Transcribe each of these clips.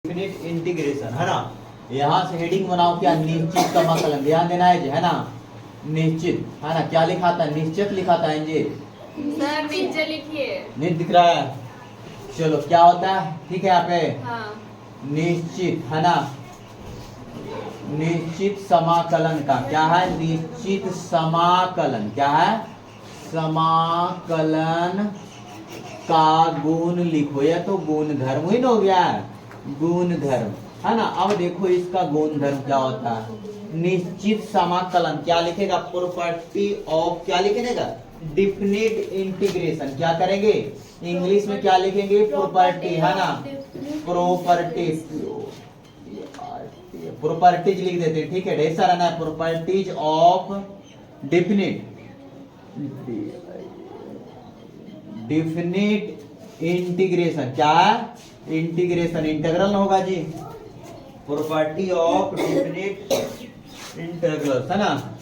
Definite integration है ना। यहाँ से हेडिंग बनाओ क्या, निश्चित समाकलन, ध्यान देना है ना, निश्चित है ना। क्या लिखा था, निश्चित लिखा था जी सर, नीचे लिखिए। नहीं दिख रहा है, चलो क्या होता है, ठीक है यहाँ पे हाँ। निश्चित है ना, निश्चित समाकलन का क्या है, निश्चित समाकलन क्या है, समाकलन का गुण लिखो, या तो गुण धर्म ही हो गया है, गुण धर्म है ना। अब देखो इसका गुण धर्म क्या होता है, निश्चित समाकलन क्या लिखेगा, प्रॉपर्टी ऑफ क्या लिखेगा, डेफिनिट इंटीग्रेशन। क्या करेंगे इंग्लिश में क्या लिखेंगे, प्रॉपर्टी है ना, प्रॉपर्टीज, प्रॉपर्टीज लिख देते हैं, ठीक है, ढेर सारा ना, properties of definite, definite integration. क्या है, इंटीग्रेशन, इंटीग्रल होगा जी, प्रॉपर्टी ऑफ डेफिनिट इंटीग्रल है ना।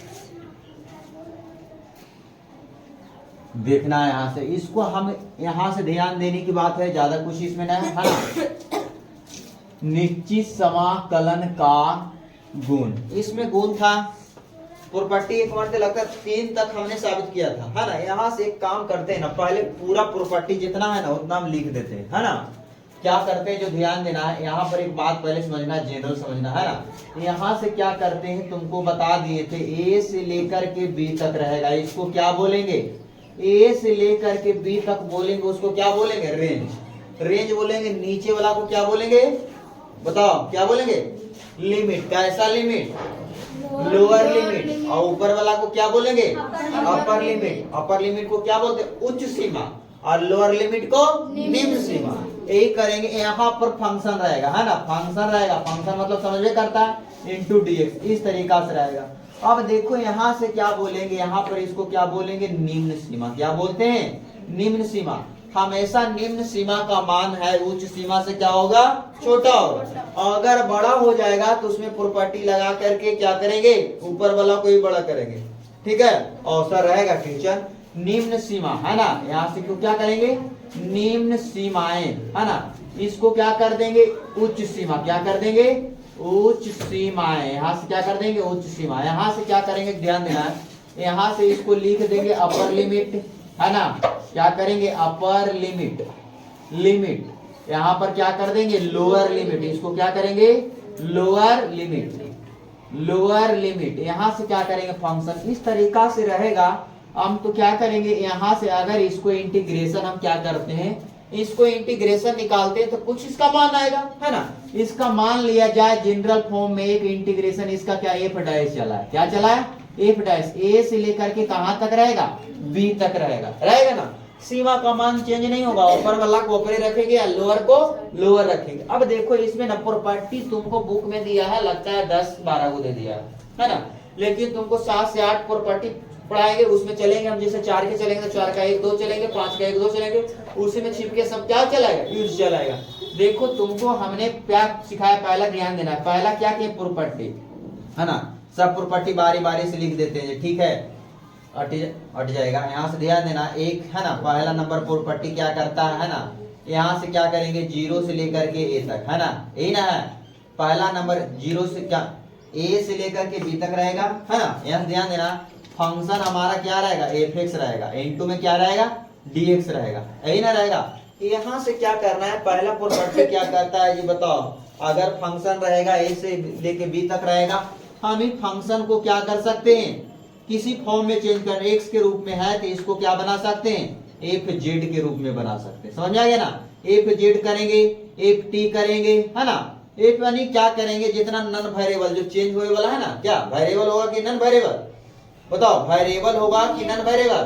देखना है यहां से, इसको हम यहां से ध्यान देने की बात है, ज्यादा कुछ इसमें नहीं है ना। निश्चित समाकलन का गुण, इसमें गुण था प्रॉपर्टी, एक मिनट लगता है 3 तक हमने साबित किया था है ना। यहाँ से एक काम करते हैं ना, पहले पूरा प्रॉपर्टी जितना है ना उतना हम लिख देते हैं है ना। क्या करते हैं, जो ध्यान देना है यहाँ पर एक बात पहले समझना है, जनरल समझना है ना। यहाँ से क्या करते हैं, तुमको बता दिए थे, ए से लेकर के बी तक रहेगा, इसको क्या बोलेंगे, ए से लेकर के बी तक बोलेंगे, उसको क्या बोलेंगे, रेंज, रेंज बोलेंगे। नीचे वाला को क्या बोलेंगे, बताओ क्या बोलेंगे, लिमिट, कैसा लिमिट, लोअर लिमिट। और ऊपर वाला को क्या बोलेंगे, अपर लिमिट, अपर लिमिट को क्या बोलते हैं, उच्च सीमा, और लोअर लिमिट को निम्न सीमा। यही करेंगे, यहाँ पर फंक्शन रहेगा है ना, फंक्शन रहेगा, फंक्शन मतलब समझ में करता है, इंटू डीएक्स, इस तरीका से रहेगा। अब देखो यहाँ से क्या बोलेंगे, यहाँ पर इसको क्या बोलेंगे, निम्न सीमा। क्या बोलते हैं, निम्न सीमा। हमेशा निम्न सीमा का मान है उच्च सीमा से क्या होगा, छोटा होगा। अगर बड़ा हो जाएगा तो उसमें प्रॉपर्टी लगा करके क्या करेंगे, ऊपर वाला को ही बड़ा करेंगे, ठीक है, अवसर रहेगा टीचर। निम्न सीमा है ना, यहाँ से क्यों क्या करेंगे, निम्न सीमाएं है ना, इसको क्या कर देंगे, उच्च सीमा। क्या कर देंगे, उच्च सीमाएं, यहाँ से क्या कर देंगे, उच्च सीमा। यहाँ से क्या करेंगे, ध्यान देना है, यहाँ से इसको लिख देंगे अपर लिमिट है ना। क्या करेंगे, अपर लिमिट, लिमिट, यहाँ पर क्या कर देंगे, लोअर लिमिट, इसको क्या करेंगे, लोअर लिमिट, लोअर लिमिट। यहाँ से क्या करेंगे, फंक्शन, इस तरीका से रहेगा। हम तो क्या करेंगे, यहाँ से अगर इसको इंटीग्रेशन हम क्या करते हैं, इसको इंटीग्रेशन निकालते हैं तो कुछ इसका मान आएगा है ना। इसका मान लिया जाए जनरल फॉर्म में, एक इंटीग्रेशन इसका क्या एफ डैश चला है, क्या चला है, एफ डैश, ए से लेकर के कहां तक रहेगा, बी तक रहेगा, रहेगा ना। सीमा का मान चेंज नहीं होगा, ऊपर वाला को ऊपर रखेंगे, लोअर को लोअर रखेंगे। अब देखो इसमें ना प्रॉपर्टी तुमको बुक में दिया है, लगता है 10-12 को दे दिया है ना, लेकिन तुमको 7 से 8 प्रॉपर्टी पढ़ाएंगे, उसमें चलेंगे हम, जैसे 4 के चलेंगे तो 4 का 1 2 चलेंगे, 5 का 1 2 चलेंगे, उसी में छिप के सब क्या चलाएगा, यूज चलाएगा। देखो तुमको हमने क्या सिखाया, पहला ध्यान देना है, पहला क्या किया, प्रॉपर्टी है ना, सब प्रॉपर्टी बारी बारी से लिख देते हैं, ठीक है, हट जाएगा। यहाँ से ध्यान देना, एक है ना, पहला नंबर प्रॉपर्टी क्या करता है ना, यहाँ से क्या करेंगे, 0 से लेकर के ए तक है ना, यही ना है, पहला नंबर 0 से क्या, ए से लेकर के बी तक रहेगा है ना। यहाँ से ध्यान देना, फंक्शन हमारा क्या रहेगा, एफ एक्स रहेगा, इनटू में क्या रहेगा, डी एक्स रहेगा, यही ना रहेगा। यहाँ से क्या करना है, पहला प्रॉपर्टी क्या करता है ये बताओ, अगर फंक्शन रहेगा ए से लेके बी तक रहेगा, हम इन फंक्शन को क्या कर सकते हैं, किसी फॉर्म में चेंज कर, एक्स के रूप में है तो इसको क्या बना सकते हैं, एफ जेड के रूप में बना सकते हैं, समझ आ गया ना। एफ जेड करेंगे, एफ टी करेंगे है ना, एफ यानी क्या करेंगे, जितना नन वेरिएबल जो चेंज होने वाला है ना, क्या वेरिएबल होगा कि नन वेरिएबल, बताओ, वेरिएबल होगा कि नन वेरिएबल,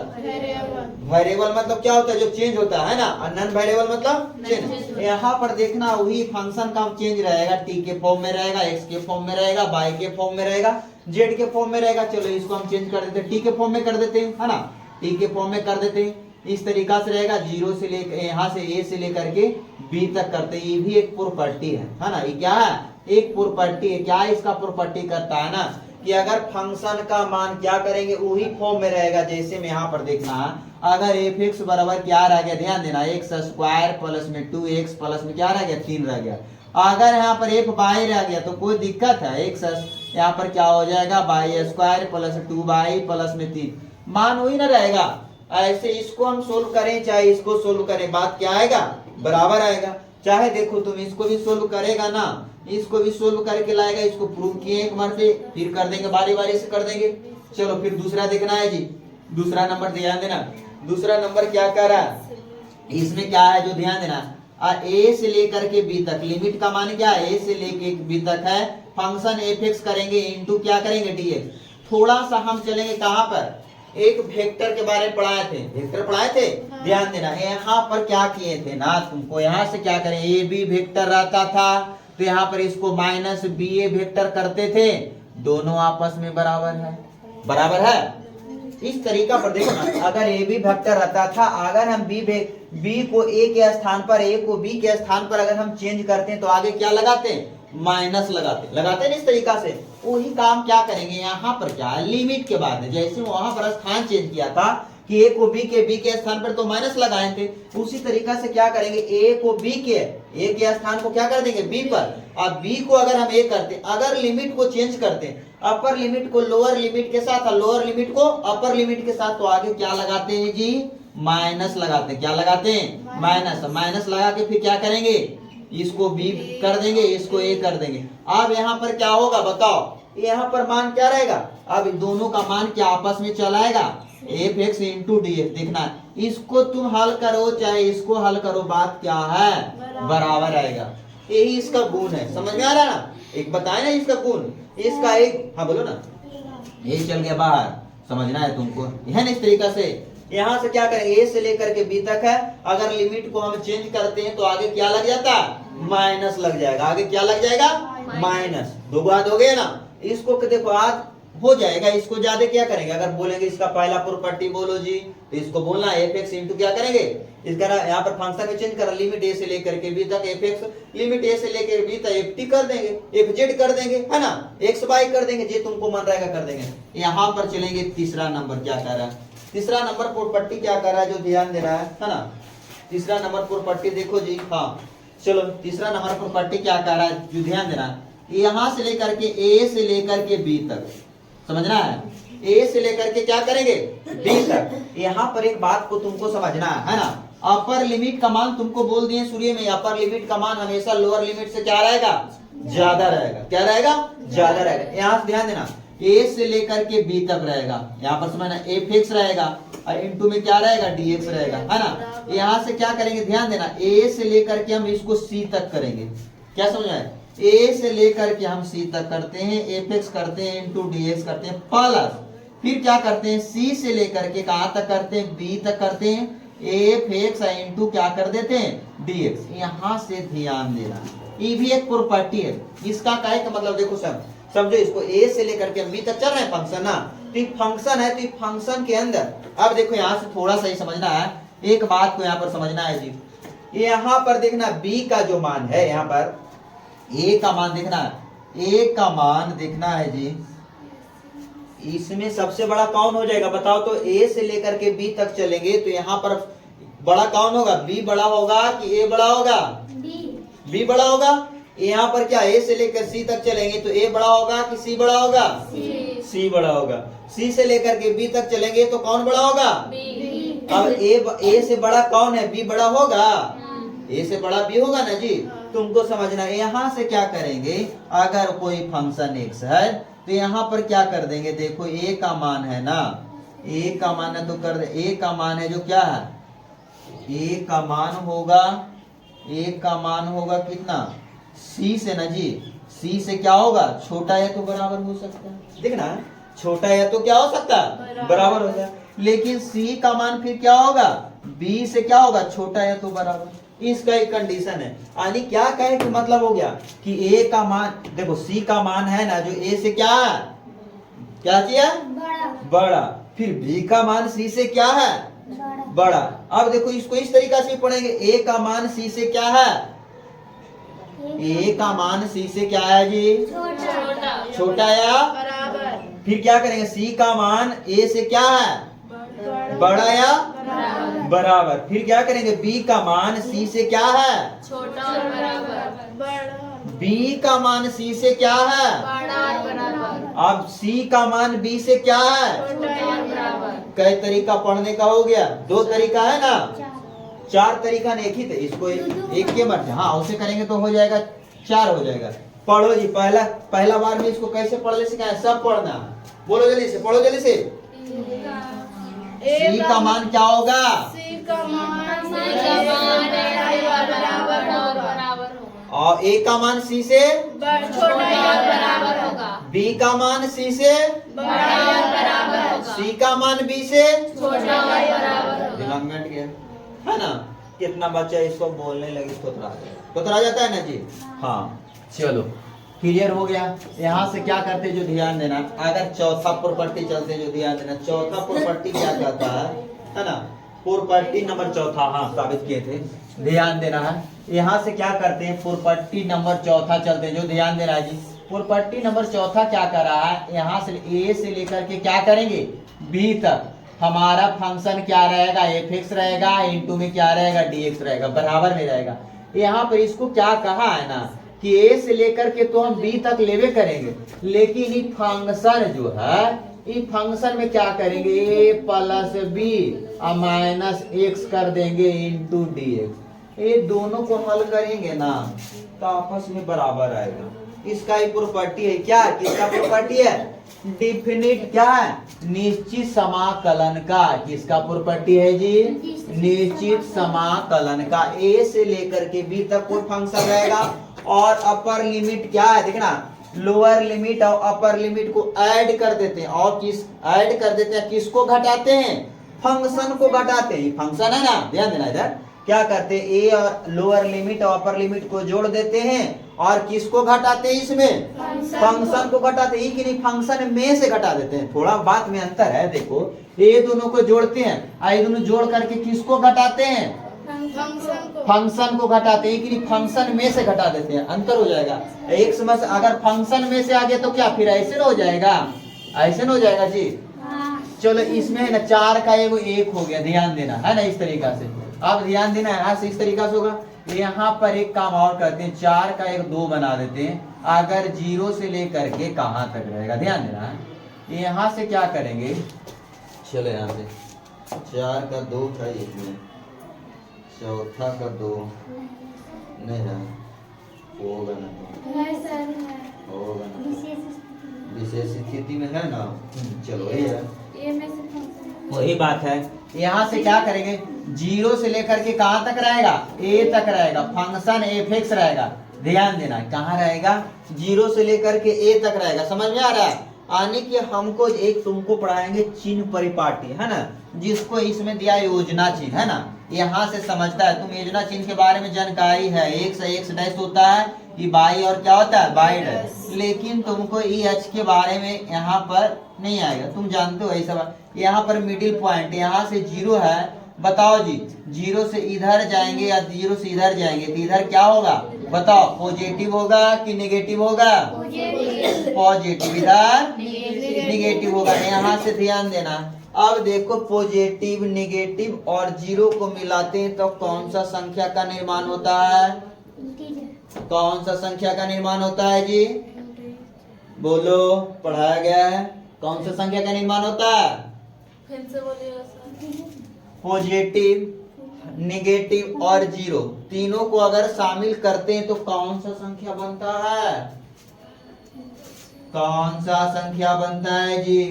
वेरिएबल मतलब क्या होता है, जो चेंज होता है ना, और नन वेरिएबल मतलब चेंज। यहाँ पर देखना वही फंक्शन का चेंज रहेगा, टी के फॉर्म में रहेगा, एक्स के फॉर्म में रहेगा, वाई के फॉर्म में रहेगा, जेड के फॉर्म में रहेगा। चलो इसको हम चेंज कर देते हैं, टी के फॉर्म में कर देते हैं है ना, टी के फॉर्म में कर देते हैं, इस तरीका से रहेगा। 0 से लेकर, यहाँ से ए से लेकर के बी तक करते हैं, ये भी एक प्रॉपर्टी है ना, ये क्या है, एक प्रॉपर्टी है। क्या इसका प्रॉपर्टी करता है ना, कि अगर फंक्शन का मान क्या करेंगे, वही फॉर्म में रहेगा, जैसे में यहाँ पर देखना, अगर एफ एक्स बराबर क्या रह गया, ध्यान देना, एक्स स्क्वायर प्लस में 2x प्लस में क्या रह गया, 3 रह गया, अगर यहाँ पर एक बाई रह गया तो कोई दिक्कत है, एक यहाँ पर क्या हो जाएगा बाई स्क्वायर प्लस 2 प्लस में 3 मान वही ना रहेगा। ऐसे इसको हम सोल्व करें चाहे इसको सोल्व करें, बात क्या आएगा बराबर आएगा। चाहे देखो तुम इसको भी सोल्व करेगा ना, इसको भी सोल्व करके लाएगा, इसको प्रूव किए एक बार से, फिर कर देंगे बारी बारी से कर देंगे। चलो फिर दूसरा देखना है जी, दूसरा नंबर ध्यान देना। दूसरा नंबर क्या कर रहा है, इसमें क्या है जो ध्यान देना, a से लेकर के b तक लिमिट का मान क्या है, a से लेकर b तक है, फंक्शन f(x) करेंगे इनटू क्या करेंगे dx। थोड़ा सा हम चलेंगे कहां पर, एक वेक्टर के बारे में पढ़ाए थे, वेक्टर पढ़ाए थे, ध्यान देना। यहाँ पर क्या किए थे ना तुमको, यहाँ से क्या करें, ए बी वेक्टर रहता था तो यहाँ पर इसको माइनस बी ए वेक्टर करते थे, दोनों आपस में बराबर है, बराबर है। इस तरीका पर देखो ना, अगर ए बी वेक्टर रहता था, अगर हम बी को ए के स्थान पर, ए को बी के स्थान पर अगर हम चेंज करते हैं तो आगे क्या लगाते हैं, माइनस लगाते हैं। इस तरीका से वही काम क्या करेंगे यहाँ पर, क्या लिमिट के बाद जैसे वहां पर स्थान चेंज किया था कि ए को बी के स्थान पर तो माइनस लगाए थे, उसी तरीका से क्या करेंगे, ए को बी के ए के स्थान को क्या कर देंगे बी पर, अब बी को अगर हम ए करते, अगर लिमिट को चेंज करते, अपर लिमिट को लोअर लिमिट के साथ, लोअर लिमिट को अपर लिमिट के साथ, तो आगे क्या लगाते हैं जी, माइनस लगाते हैं। क्या लगाते हैं, माइनस। माइनस लगा के फिर क्या करेंगे, इसको बी कर देंगे, इसको ए कर देंगे। अब यहाँ पर क्या होगा बताओ, यहाँ पर मान क्या रहेगा, अब दोनों का मान क्या आपस में चलाएगा, f(x) इंटू dx। देखना इसको तुम हल करो चाहे इसको हल करो, बात क्या है बराबर आएगा। यही इसका गुण है, समझ में आ रहा है ना, एक बताए ना इसका गुण, इसका एक, हाँ बोलो ना, ये चल गया बाहर, समझना है तुमको, है ना। इस तरीका से यहाँ से क्या करेंगे, ए से लेकर के बी तक है, अगर लिमिट को हम चेंज करते हैं तो आगे क्या लग जाता है, माइनस लग जाएगा, आगे क्या लग जाएगा, माइनस। दो बात हो गया ना, इसको देखो आज हो जाएगा, इसको ज्यादा क्या करेंगे, अगर बोलेंगे इसका पहला प्रॉपर्टी बोलो जी, तो इसको बोलना f(x) इंटू क्या करेंगे, इसका यहाँ पर फंक्शन में चेंज करा, लिमिट a से लेकर के b तक f(x), लिमिट a से लेकर b तक ft कर देंगे, fz कर देंगे, है ना, x y कर देंगे, जे तुमको मन रहेगा कर देंगे। यहाँ पर चलेंगे तीसरा नंबर क्या कर रहा है, तीसरा नंबर प्रॉपर्टी क्या कर रहा है जो ध्यान देना है ना। तीसरा नंबर प्रॉपर्टी देखो जी, हाँ चलो तीसरा नंबर प्रॉपर्टी क्या कर रहा है जो ध्यान देना, यहाँ से लेकर के a से लेकर के b तक, समझना है, a से लेकर के क्या करेंगे b तक। यहाँ पर एक बात को तुमको समझना है ना, अपर लिमिट का मान तुमको बोल दिए शुरू में, अपर लिमिट का मान हमेशा लोअर लिमिट से क्या रहेगा, ज्यादा रहेगा। क्या रहेगा, ज्यादा रहेगा। यहाँ से ध्यान देना, a से लेकर के b तक रहेगा, यहाँ पर समझना f(x) रहेगा और इनटू में क्या रहेगा dx रहेगा, है ना। यहाँ से क्या करेंगे ध्यान देना, a से लेकर के हम इसको c तक करेंगे, क्या समझ आए, a से लेकर के हम c तक करते हैं, f(x) करते हैं इनटू dx करते हैं, प्लस फिर क्या करते हैं c से लेकर के कहां तक करते हैं, b तक करते हैं, f(x) इनटू क्या कर देते हैं dx। यहाँ से ध्यान देना, ये भी एक प्रॉपर्टी है, इसका क्या है मतलब देखो सब समझो, इसको a से लेकर के b तक चल रहा है फंक्शन ना, तो एक फंक्शन है, तो फंक्शन के अंदर अब देखो यहाँ से थोड़ा सा ही समझना है, एक बात को यहाँ पर समझना है जी, यहाँ पर देखना b का जो मान है, यहाँ पर a का मान देखना, a का मान देखना है जी, इसमें सबसे बड़ा कौन हो जाएगा बताओ, तो a से लेकर के b तक चलेंगे तो यहाँ पर बड़ा कौन होगा, b बड़ा होगा कि a बड़ा होगा, b बड़ा होगा। यहाँ पर क्या a से लेकर c तक चलेंगे तो a बड़ा होगा कि c बड़ा होगा, c बड़ा होगा। c से लेकर के b तक चलेंगे तो कौन बड़ा होगा, अब a से बड़ा कौन है, b बड़ा होगा, a से बड़ा b होगा ना जी। तुमको समझना है, यहाँ से क्या करेंगे, अगर कोई फंक्शन x है तो यहाँ पर क्या कर देंगे, देखो a का मान है ना, a का मान है तो कर दे, a का मान है जो क्या है, a का मान होगा, a का मान होगा कितना, c से ना जी, c से क्या होगा, छोटा है तो बराबर हो सकता है, देखना छोटा है तो क्या हो सकता है, बराबर हो जाए, लेकिन c का मान फिर क्या होगा, b से क्या होगा, छोटा है तो बराबर। इसका एक कंडीशन है, यानी क्या कहे कि मतलब हो गया कि a का मान, देखो c का मान है ना जो a से क्या है, क्या किया, बड़ा, फिर b का मान c से क्या है, बड़ा। अब देखो इसको इस तरीका से पढ़ेंगे, a का मान c से क्या है, a का मान c से क्या है जी, छोटा या बराबर, फिर क्या करेंगे, c का मान a से क्या है, बड़ा या बराबर, फिर क्या करेंगे b का मान c से क्या है, छोटा और बराबर, बड़ा। B का मान C से क्या है? बड़ा और बराबर। अब C का मान B से क्या है? छोटा और बराबर। कई तरीका पढ़ने का हो गया? 2 तरीका है ना? 4 तरीका नहीं, एक ही थे, इसको एक के मत, हाँ उसे करेंगे तो हो जाएगा 4 हो जाएगा। पढ़ो जी, पहला बार में इसको कैसे पढ़ने सिखाया, सब पढ़ना। बोलो जल्दी से, पढ़ो जल्दी से। C का मान क्या होगा? बराबर और बराबर होगा। और A का मान C से छोटा और बराबर होगा। B का मान C से बड़ा और बराबर होगा। C का मान B से छोटा और बराबर होगा। दिमाग में हट गया है ना? कितना बच्चा इसको बोलने लगे तोतरा जाता है ना जी? हाँ चलो क्लियर हो गया। यहाँ से क्या करते जो ध्यान देना, अगर चौथा प्रॉपर्टी चलते जो ध्यान देना, चौथा प्रॉपर्टी क्या कहता है ना? प्रॉपर्टी नंबर चौथा, हाँ साबित किए थे, ध्यान देना है। यहाँ से क्या करते हैं, प्रॉपर्टी नंबर चौथा चलते हैं जो ध्यान देना है जी। प्रॉपर्टी नंबर चौथा क्या कर रहा है, यहाँ से A से लेकर के क्या करेंगे B तक हमारा फंक्शन क्या रहेगा, fx रहेगा, इनटू में क्या रहेगा dx रहेगा, बराबर में रहेगा। यहाँ पर इसको क्या कहा है ना कि A से लेकर के तो हम B तक लेवे करेंगे, लेकिन ये फंक्शन जो है, ये फंक्शन में क्या करेंगे, A plus B minus x कर देंगे इनटू dx। ये दोनों को हल करेंगे ना तो आपस में बराबर आएगा। इसका ही प्रॉपर्टी है क्या, किसका प्रॉपर्टी है, डिफिनिट क्या है, निश्चित समाकलन का। किसका प्रॉपर्टी है जी, निश्चित समाकलन का। A से लेकर के B तक कोई फंक्शन रहेगा और अपर लिमिट क्या है, देखना लोअर लिमिट और अपर लिमिट को ऐड कर देते हैं, और किस ऐड कर देते हैं, किसको घटाते हैं, फंक्शन को घटाते हैं। फंक्शन है ना, ध्यान देना इधर, क्या करते हैं A और लोअर लिमिट और अपर लिमिट को जोड़ देते हैं और किसको घटाते हैं, इसमें फंक्शन को घटाते हैं, कि नहीं फंक्शन में से घटा देते हैं। थोड़ा बात में अंतर है, देखो ये दोनों को जोड़ते हैं, ये दोनों जोड़ करके किसको घटाते हैं, फंक्शन को घटाते हैं, कि नहीं फंक्शन में से घटा देते हैं, अंतर हो जाएगा। एक समय से अगर फंक्शन में से आ गया तो क्या फिर ऐसे न हो जाएगा, ऐसे न हो जाएगा जी। चलो इसमें है ना 4 का एगो 1 हो गया, ध्यान देना है ना, इस तरीका से। अब ध्यान देना है से इस तरीका से होगा। यहाँ पर एक काम और करते हैं, 4 का एक 2 बना देते हैं, अगर 0 से लेकर के कहाँ तक रहेगा, ध्यान देना है। यहाँ से क्या करेंगे, चलो यहाँ से 4 का 2 था, इसमें चौथा का 2 नहीं है, होगा ना, होगा ना, विशेष स्थिति में है ना। चलो ये है, वही बात है। यहाँ से क्या करेंगे, 0 से लेकर के कहाँ तक रहेगा, A तक रहेगा, फंक्शन fx रहेगा। ध्यान देना कहाँ रहेगा, 0 से लेकर के A तक रहेगा, समझ में आ रहा है। आने की हमको एक तुमको पढ़ाएंगे चिन्ह परिपाटी, है ना, जिसको इसमें दिया योजना चिन्ह, है ना, यहाँ से समझता है। तुम योजना चिन्ह के बारे में जानकारी है, x डैश होता है, ये बाई और क्या होता है बाई डैश, लेकिन तुमको EH के बारे में यहाँ पर नहीं आएगा, तुम जानते हो ऐसा। यहाँ पर मिडिल पॉइंट यहाँ से 0 है, बताओ जी 0 से इधर जाएंगे या 0 से इधर जाएंगे तो इधर क्या होगा बताओ, पॉजिटिव होगा कि नेगेटिव होगा, पॉजिटिव, इधर नेगेटिव होगा। यहाँ से ध्यान देना। अब देखो पॉजिटिव नेगेटिव और 0 को मिलाते हैं तो कौन सा संख्या का निर्माण होता है, कौन सा संख्या का निर्माण होता है जी, बोलो, पढ़ाया गया है, कौन सा संख्या का निर्माण होता है, फिर से बोलिएगा सर। पॉजिटिव नेगेटिव और 0 तीनों को अगर शामिल करते हैं तो कौन सा संख्या बनता है, कौन सा संख्या बनता है जी,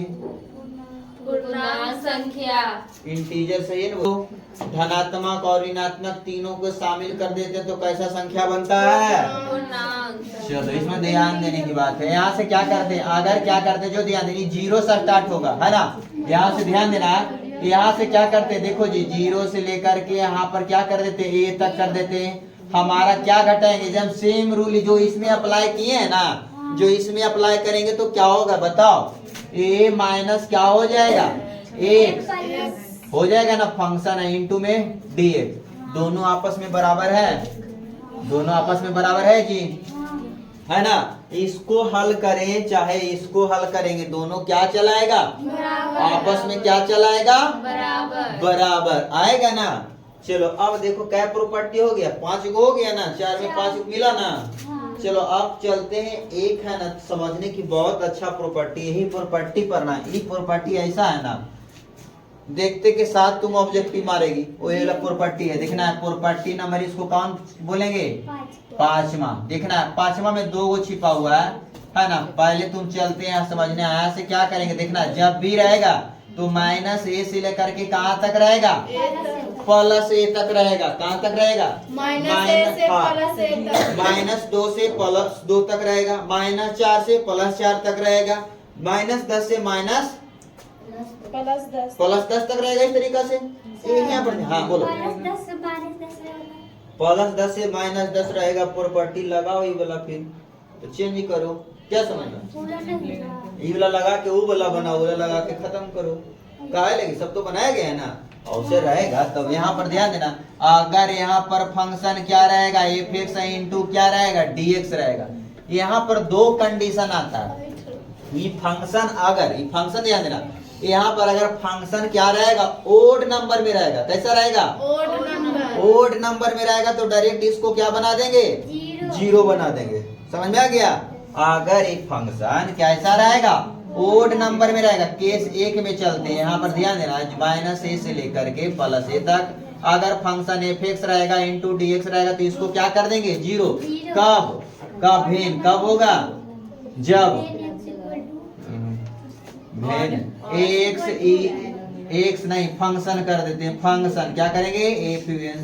पूर्णांक संख्या। इंटीजर सही है ना, धनात्मक और ऋणात्मक तीनों को शामिल कर देते हैं तो कैसा संख्या बनता है, पूर्णांक। चलो इसमें ध्यान देने की बात है। यहाँ से क्या करते हैं, अगर क्या करते हैं जो ध्यान देनी, 0 से स्टार्ट होगा, है ना, यहाँ से ध्यान देना। यहाँ से क्या करते हैं, देखो जी 0 से लेकर के यहाँ पर क्या कर देते हैं A तक कर देते हैं। हमारा क्या घटाएंगे, जब सेम रूल जो इसमें अप्लाई किए हैं ना, जो इसमें अप्लाई करेंगे तो क्या होगा बताओ, A माइनस क्या हो जाएगा, x हो जाएगा ना, फंक्शन है इनटू में dx, दोनों आपस में बराबर है, दोनों आपस में बराबर है जी, है ना। इसको हल करें चाहे इसको हल करेंगे, दोनों क्या चलाएगा, आपस में क्या चलाएगा, बराबर बराबर आएगा ना। चलो अब देखो क्या प्रॉपर्टी हो गया, 5 गो हो गया ना, 4 में 5 मिला ना, चलो अब चलते हैं, एक है ना समझने की बहुत अच्छा प्रॉपर्टी, यही प्रॉपर्टी पढ़ना है। ये प्रॉपर्टी ऐसा है ना, देखते के साथ तुम ऑब्जेक्टिव मारेगी, वो ये वाला प्रॉपर्टी है। देखना है प्रॉपर्टी नंबर, इसको कौन बोलेंगे? पांचवा। देखना है पांचवा में दो गो छिपा हुआ है ना। पहले तुम चलते हैं समझने, आया से क्या करेंगे? देखना जब भी रहेगा तो माइनस ए से लेकर के कहाँ तक रहेगा? प्लस ए तक रहेगा। कहाँ तक रहेगा? माइनस 2 से प्लस 2 तक रहेगा, माइनस 4 से प्लस 4 तक रहेगा, माइनस 10 से माइनस प्लस 10 तक रहेगा। इस तरीका से यहाँ पर हाँ बोलो, प्लस 10 से माइनस 10 रहेगा। प्रॉपर्टी लगाओ ये वाला, फिर तो चेंज करो। क्या समझना? ये वाला लगा के वो वाला बनाओ, वाला लगा के खत्म करो। काहे लगी? सब तो बनाया गया है ना, ऐसे रहेगा। तब यहाँ पर ध्यान देना, अगर यहाँ पर फंक्शन क्या रहेगा? एफ एक्स इंटू क्या रहेगा? dx रहेगा। यहाँ पर दो कंडीशन आता है। ये फंक्शन अगर, ये फंक्शन ध्यान देना, यहाँ पर अगर फंक्शन क्या रहेगा? ओड नंबर में रहेगा। कैसा रहेगा? ओड नंबर में रहेगा तो डायरेक्ट इसको क्या बना देंगे? जीरो बना देंगे। समझ में आ गया? अगर एक फंक्शन कैसा रहेगा? ओड नंबर में रहेगा। केस एक में चलते हैं, यहाँ पर ध्यान देना, माइनस ए से लेकर के प्लस ए तक। अगर फंक्शन एफ एक्स रहेगा इंटू डी एक्स रहेगा तो इसको क्या कर देंगे? जीरो। कब? कब भेन कब होगा? जब भेन एक्स नहीं, फंक्शन कर देते हैं। फंक्शन क्या करेंगे?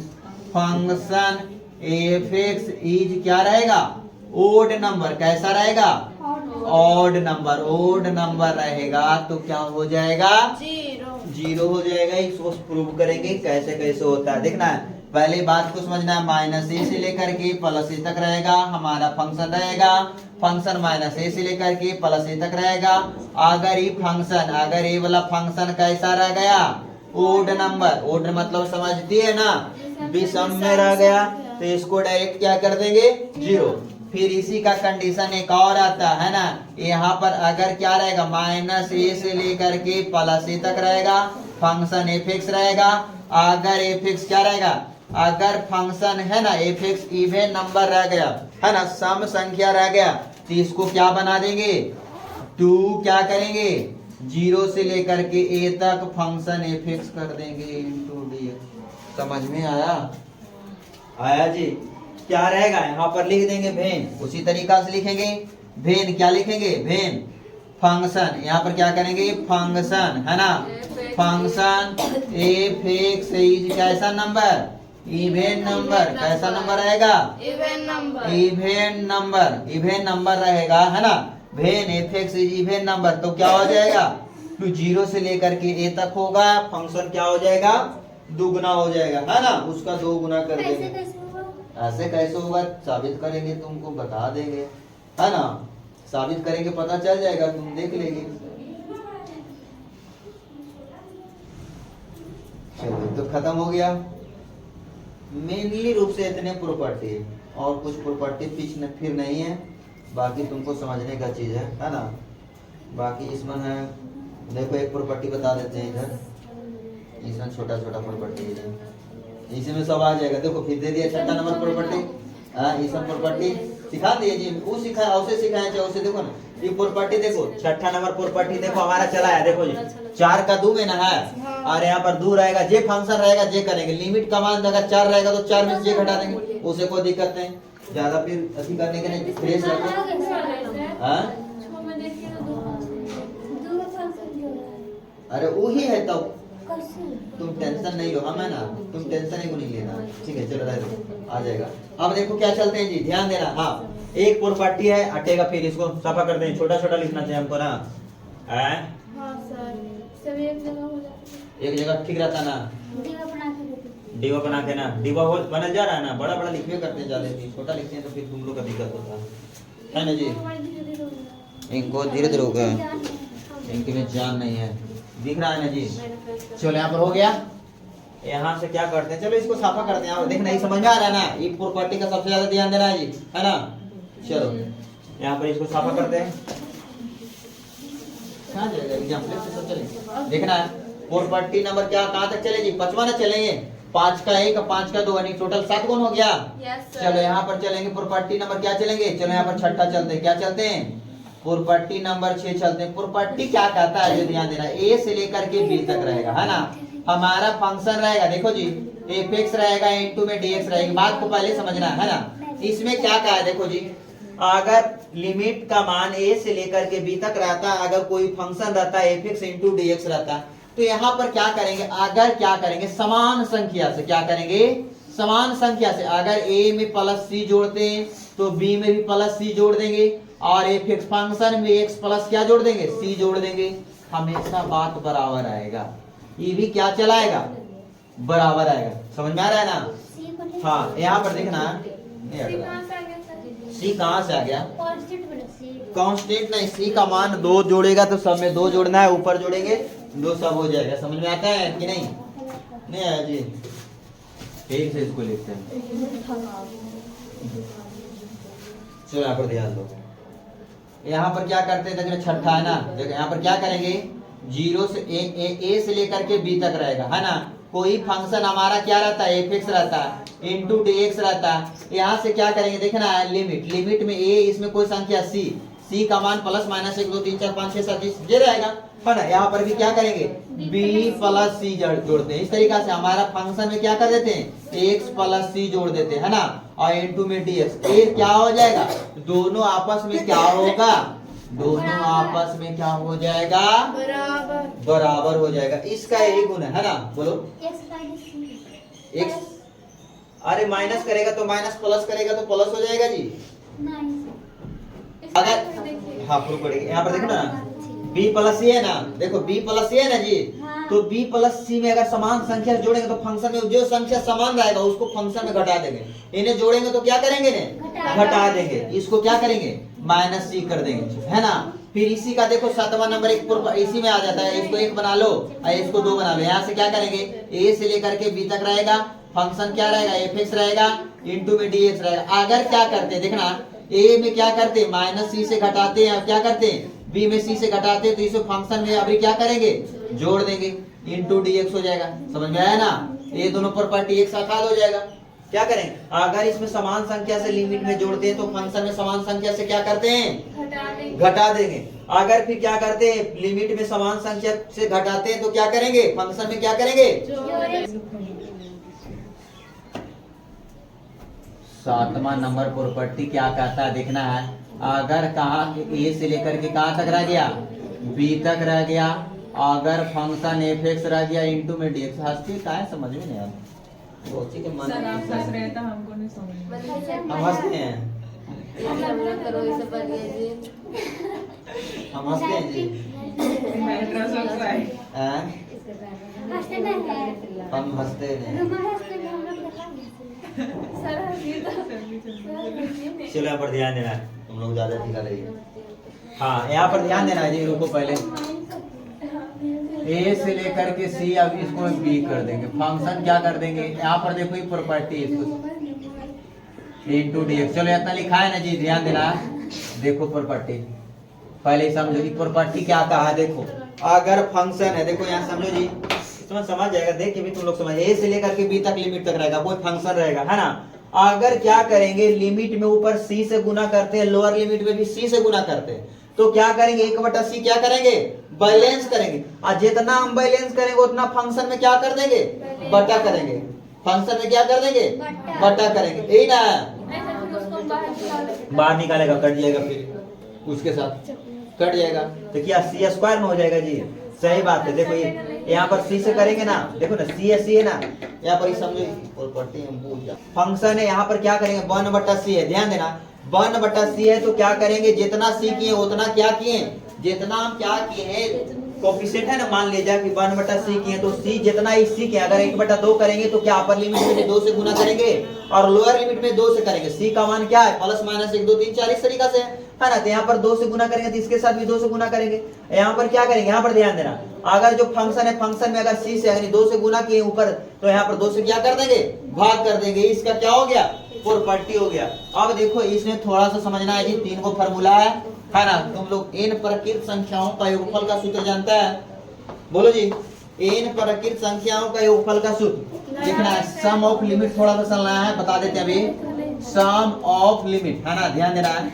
फंक्शन एफ एक्स इज क्या रहेगा? Odd number. कैसा रहेगा? Odd number. ओड नंबर रहेगा तो क्या हो जाएगा? जीरो हो जाएगा। इसको प्रूव करेंगे कैसे कैसे होता है। देखना है, पहले बात को समझना है। माइनस ए से लेकर के प्लस ए तक रहेगा, हमारा फंक्शन रहेगा। फंक्शन माइनस ए से लेकर के प्लस ए तक रहेगा। अगर ये फंक्शन, अगर ये वाला फंक्शन कैसा रह गया? Odd number. ओड मतलब समझती है ना, विषम में रह गया तो इसको डायरेक्ट क्या कर देंगे? जीरो। फिर इसी का कंडीशन एक और आता है ना, यहाँ पर अगर क्या रहेगा? माइनस ए से लेकर के प्लस ए तक रहेगा, फंक्शन एफ एक्स रहेगा। अगर एफ एक्स क्या रहेगा? अगर फंक्शन है ना एफ एक्स इवन नंबर रह गया है ना, सम संख्या रह गया तो इसको क्या बना देंगे? टू क्या करेंगे? जीरो से लेकर के ए तक फंक्शन एफ एक्स कर देंगे इंटू डी एक्स। समझ में आया? आया जी? क्या रहेगा? यहाँ पर लिख देंगे भेन। उसी तरीका से लिखेंगे भेन। क्या लिखेंगे? भेन फंक्शन। यहाँ पर क्या करेंगे? फंक्शन है ना, फंक्शन एफ एक्स इज कैसा नंबर? Even number. कैसा नंबर रहेगा? Even number. इवेन नंबर रहेगा है ना। When F X is even number तो क्या हो जाएगा? तो जीरो से लेकर के ए तक होगा। फंक्शन क्या हो जाएगा? दुगुना हो जाएगा है ना, उसका दो गुना कर देंगे। ऐसे कैसे होगा? साबित करेंगे, तुमको बता देंगे है ना। साबित करेंगे, पता चल जाएगा, तुम देख लेंगे। चलो तो खत्म हो गया। मेनली रूप से इतने प्रॉपर्टी है, और कुछ प्रॉपर्टी पीछे फिर नहीं है। बाकी तुमको समझने का चीज है ना। बाकी इसमें है, देखो एक प्रॉपर्टी बता देते हैं इधर। इसमें छोटा छोटा प्रॉपर्टी है, इसी में सब आ जाएगा। देखो फिर दे दिया छठा नंबर प्रॉपर्टी। ये सब प्रॉपर्टी सिखा दिए जी, वो सिखाया उसे सिखाया चाहे उसे। देखो ना ये प्रॉपर्टी, देखो छठा नंबर प्रॉपर्टी देखो हमारा चला है। देखो जी 4 का 2 में ना है, और यहाँ पर 2 रहेगा, जे फंक्शन रहेगा जे करेंगे। लिमिट कमांड अगर 4 रहेगा तो 4 में से जे घटा देंगे, उसे कोई दिक्कत नहीं। ज्यादा फिर अति करने के नहीं, फ्रेश रखो। अरे वही है तब, तुम टेंशन नहीं लो, हम है ना, तुम टेंशन ही को नहीं लेना। ठीक है चलो रह दो, आ जाएगा। अब देखो क्या चलते हैं जी, ध्यान देना। हाँ एक प्रॉपर्टी है, हटेगा, फिर इसको सफा करते हैं। छोटा छोटा लिखना चाहिए हमको ना। एक जगह ठीक रहता ना, डिवा बना के ना, डिवा हो बनल जा रहा है ना। बड़ा बड़ा लिखवे करते हैं ज्यादा, छोटा लिखते हैं तो फिर तुम लोग का दिक्कत होता है ना जी। इनको धीरे धीरे होगा, इनके में जान नहीं है, दिख रहा है ना जी। चलो यहाँ पर हो गया। यहाँ से क्या करते हैं, चलो इसको साफा करते हैं। देखना ये समझ में आ रहा है ना, ये प्रॉपर्टी का सबसे ज्यादा ध्यान देना है जी, है ना। चलो यहाँ पर इसको साफा करते हैं। कहाँ जाएगा एग्जाम से सब चले, देखना है प्रॉपर्टी नंबर क्या कहाँ तक चले जी, 5वां ना चलेंगे। 5 का 1 5 का 2 यानी टोटल 7 गुण हो गया। Yes sir. चलो यहाँ पर चलेंगे प्रॉपर्टी नंबर क्या चलेंगे, चलो यहाँ पर छठा चलते हैं, क्या चलते हैं, प्रॉपर्टी नंबर 6 चलते हैं। प्रॉपर्टी क्या कहता है जो ध्यान देना, ए से लेकर के बी तक रहेगा, है ना। हमारा फंक्शन रहेगा, देखो जी एफ एक्स रहेगा, इनटू में डीएक्स रहेगी, बात को पहले समझना है ना। इसमें क्या कहा है देखो जी, अगर लिमिट का मान ए से लेकर के बी तक रहता है, अगर कोई फंक्शन रहता है एफ एक्स इंटू डीएक्स रहता है, तो यहाँ पर क्या करेंगे, अगर क्या करेंगे समान संख्या से, क्या करेंगे समान संख्या से, अगर ए में प्लस सी जोड़ते हैं तो बी में भी प्लस सी जोड़ देंगे, और एफ एक्स फंक्शन में एक्स प्लस क्या जोड़ देंगे, सी जोड़ देंगे, हमेशा बात बराबर आएगा। ये भी क्या चलाएगा, बराबर आएगा। समझ में आ रहा है ना। हाँ यहाँ पर देखना, सी कहाँ से आ गया सर? सी कहाँ से आ गया, कांस्टेंट नहीं, सी का मान 2 जोड़ेगा तो सब में 2 जोड़ना है, ऊपर जोड़ेंगे 2 सब हो जाएगा। समझ में आता है कि नहीं, नहीं आया जी, ठीक से इसको लिखते हैं। चलो यहाँ पर ध्यान दो, यहाँ पर क्या करते हैं, देखो छठा है ना, देखो यहाँ पर क्या करेंगे, 0 से ए से लेकर के बी तक रहेगा, है ना। कोई फंक्शन हमारा क्या रहता है, एफ एक्स रहता है इंटू डी एक्स रहता है, यहाँ से क्या करेंगे देखना है, लिमिट में ए, इसमें कोई संख्या सी का मान प्लस माइनस 1 2 3 4 5 6 7 ये रहेगा, है ना। यहाँ पर भी क्या करेंगे, बी प्लस सी जोड़ते हैं। इस तरीका से हमारा फंक्शन में क्या कर देते हैं, एक्स प्लस सी जोड़ देते हैं, है ना, और इनटू में डीएक्स। ये क्या हो जाएगा, दोनों आपस में क्या होगा, दोनों आपस में क्या हो जाएगा, बराबर हो जाएगा। इसका यही गुण है ना, बोलो एक्स, अरे माइनस करेगा तो माइनस, प्लस करेगा तो प्लस हो जाएगा जी। अगर हाँ प्रूफ करेंगे, यहाँ पर देखो ना, बी प्लस सी है ना, देखो बी प्लस सी है ना जी, तो बी प्लस सी में अगर समान संख्या जोड़ेंगे तो फंक्शन में जो संख्या समान रहेगा उसको फंक्शन में घटा देंगे, इन्हें जोड़ेंगे तो क्या करेंगे ने, घटा देंगे, इसको क्या करेंगे माइनस सी कर देंगे, है ना। फिर इसी का देखो 7वां नंबर इसी में आ जाता है, इसको 1 बना लो और इसको 2 बना लो। यहाँ से क्या करेंगे, ए से लेकर के बी तक रहेगा, फंक्शन क्या रहेगा, एफ एक्स रहेगा इंटू में डी एक्स रहेगा। अगर क्या करते हैं देखना, ए में क्या करते हैं माइनस सी से घटाते हैं, क्या करते हैं बी में सी से घटाते हैं, तो इसे फंक्शन में अभी क्या करेंगे, जोड़ देंगे, इंटू डी एक्स हो जाएगा। समझ में आया ना, ये दोनों प्रॉपर्टी एक साथ हल हो जाएगा। क्या करें, अगर इसमें समान संख्या से लिमिट में जोड़ते हैं तो फंक्शन में समान संख्या से क्या करते हैं, घटा देंगे। अगर फिर क्या करते हैं, लिमिट में समान संख्या से घटाते हैं तो क्या करेंगे, फंक्शन में क्या करेंगे। 7वां नंबर प्रॉपर्टी क्या कहता है देखना है, अगर कहा ए से लेकर के कहाँ तक रह गया, बी तक रह गया, अगर फंक्शन एफ एक्स रह गया इंटू में डी एक्स, हंसती का है समझ में नहीं आता, सोची के मन सर आप हंस रहे थे, हमको नहीं समझ में। हम हंसते हैं, करो इसे बढ़िया जी। हम हंसते हैं जी, मेट्रो सब है। हैं? हम हंसते नहीं। सर हंसिए तो। चलो यहाँ पर ध्यान देना है, तुम लोग ज्यादा ठीक रहिए। हाँ यहाँ पर ध्यान देना है जी, रुको पहले ए से लेकर के सी, अब इसको बी कर देंगे, फंक्शन क्या कर देंगे, यहाँ पर देखो ये प्रॉपर्टी इसको इंटू डी एक्स। चलो इतना लिखा है ना जी, ध्यान देना, देखो प्रॉपर्टी पहले समझो कि प्रॉपर्टी क्या कहा है। देखो अगर फंक्शन है, देखो यहाँ समझो जी, इसमें समझ जाएगा, देख के भी तुम लोग समझ, ए से लेकर के बी तक लिमिट तक रहेगा, कोई फंक्शन रहेगा, है ना। अगर क्या करेंगे, लिमिट में ऊपर सी से गुना करते हैं, लोअर लिमिट में भी सी से गुना करते हैं, तो क्या करेंगे 1/c क्या करेंगे, बैलेंस करेंगे, और जितना हम बैलेंस करेंगे उतना फंक्शन में क्या कर देंगे, बटा करेंगे, फंक्शन में क्या कर देंगे, बटा करेंगे, यही ना। ऐसा फिर उसको बाहर निकालेगा, कट जाएगा, फिर उसके साथ कट जाएगा, तो क्या सी स्क्वायर में हो जाएगा जी। सही बात है, देखो ये यहाँ पर सी से करेंगे ना, देखो ना सी है ना, यहाँ पर समझो फंक्शन है, यहाँ पर क्या करेंगे 1/c है, ध्यान देना 1/c है, तो क्या करेंगे जितना सी किए उतना क्या किए, जितना हम क्या किए हैं कोफिशिएंट है ना, मान लीजिए कि 1/c किए तो सी जितना इस सी के अगर 1/2 करेंगे तो क्या अपर लिमिट में 2 से गुना करेंगे और लोअर लिमिट में 2 से करेंगे। सी का मान क्या है प्लस माइनस 1 2 3 4 इस तरीका से है ना, तो यहाँ पर 2 से गुना करेंगे तो इसके साथ भी 2 से गुना करेंगे। यहाँ पर क्या करेंगे, यहाँ पर ध्यान देना, अगर जो फंक्शन है फंक्शन में अगर सी से यानी 2 से गुना किए ऊपर, तो यहाँ पर 2 से क्या कर देंगे, भाग कर देंगे, इसका क्या हो गया, प्रॉपर्टी हो गया। अब देखो इसमें थोड़ा सा समझना है जी, 3 को फॉर्मूला है ना, तुम लोग n प्रकृत संख्याओं का योगफल का सूत्र जानता है, बोलो जी एन प्राकृत संख्याओं का योगफल का सूत्र देखना है। सम ऑफ लिमिट थोड़ा सा चलना है, बता देते हैं अभी। सम ऑफ लिमिट है ना, ध्यान देना है।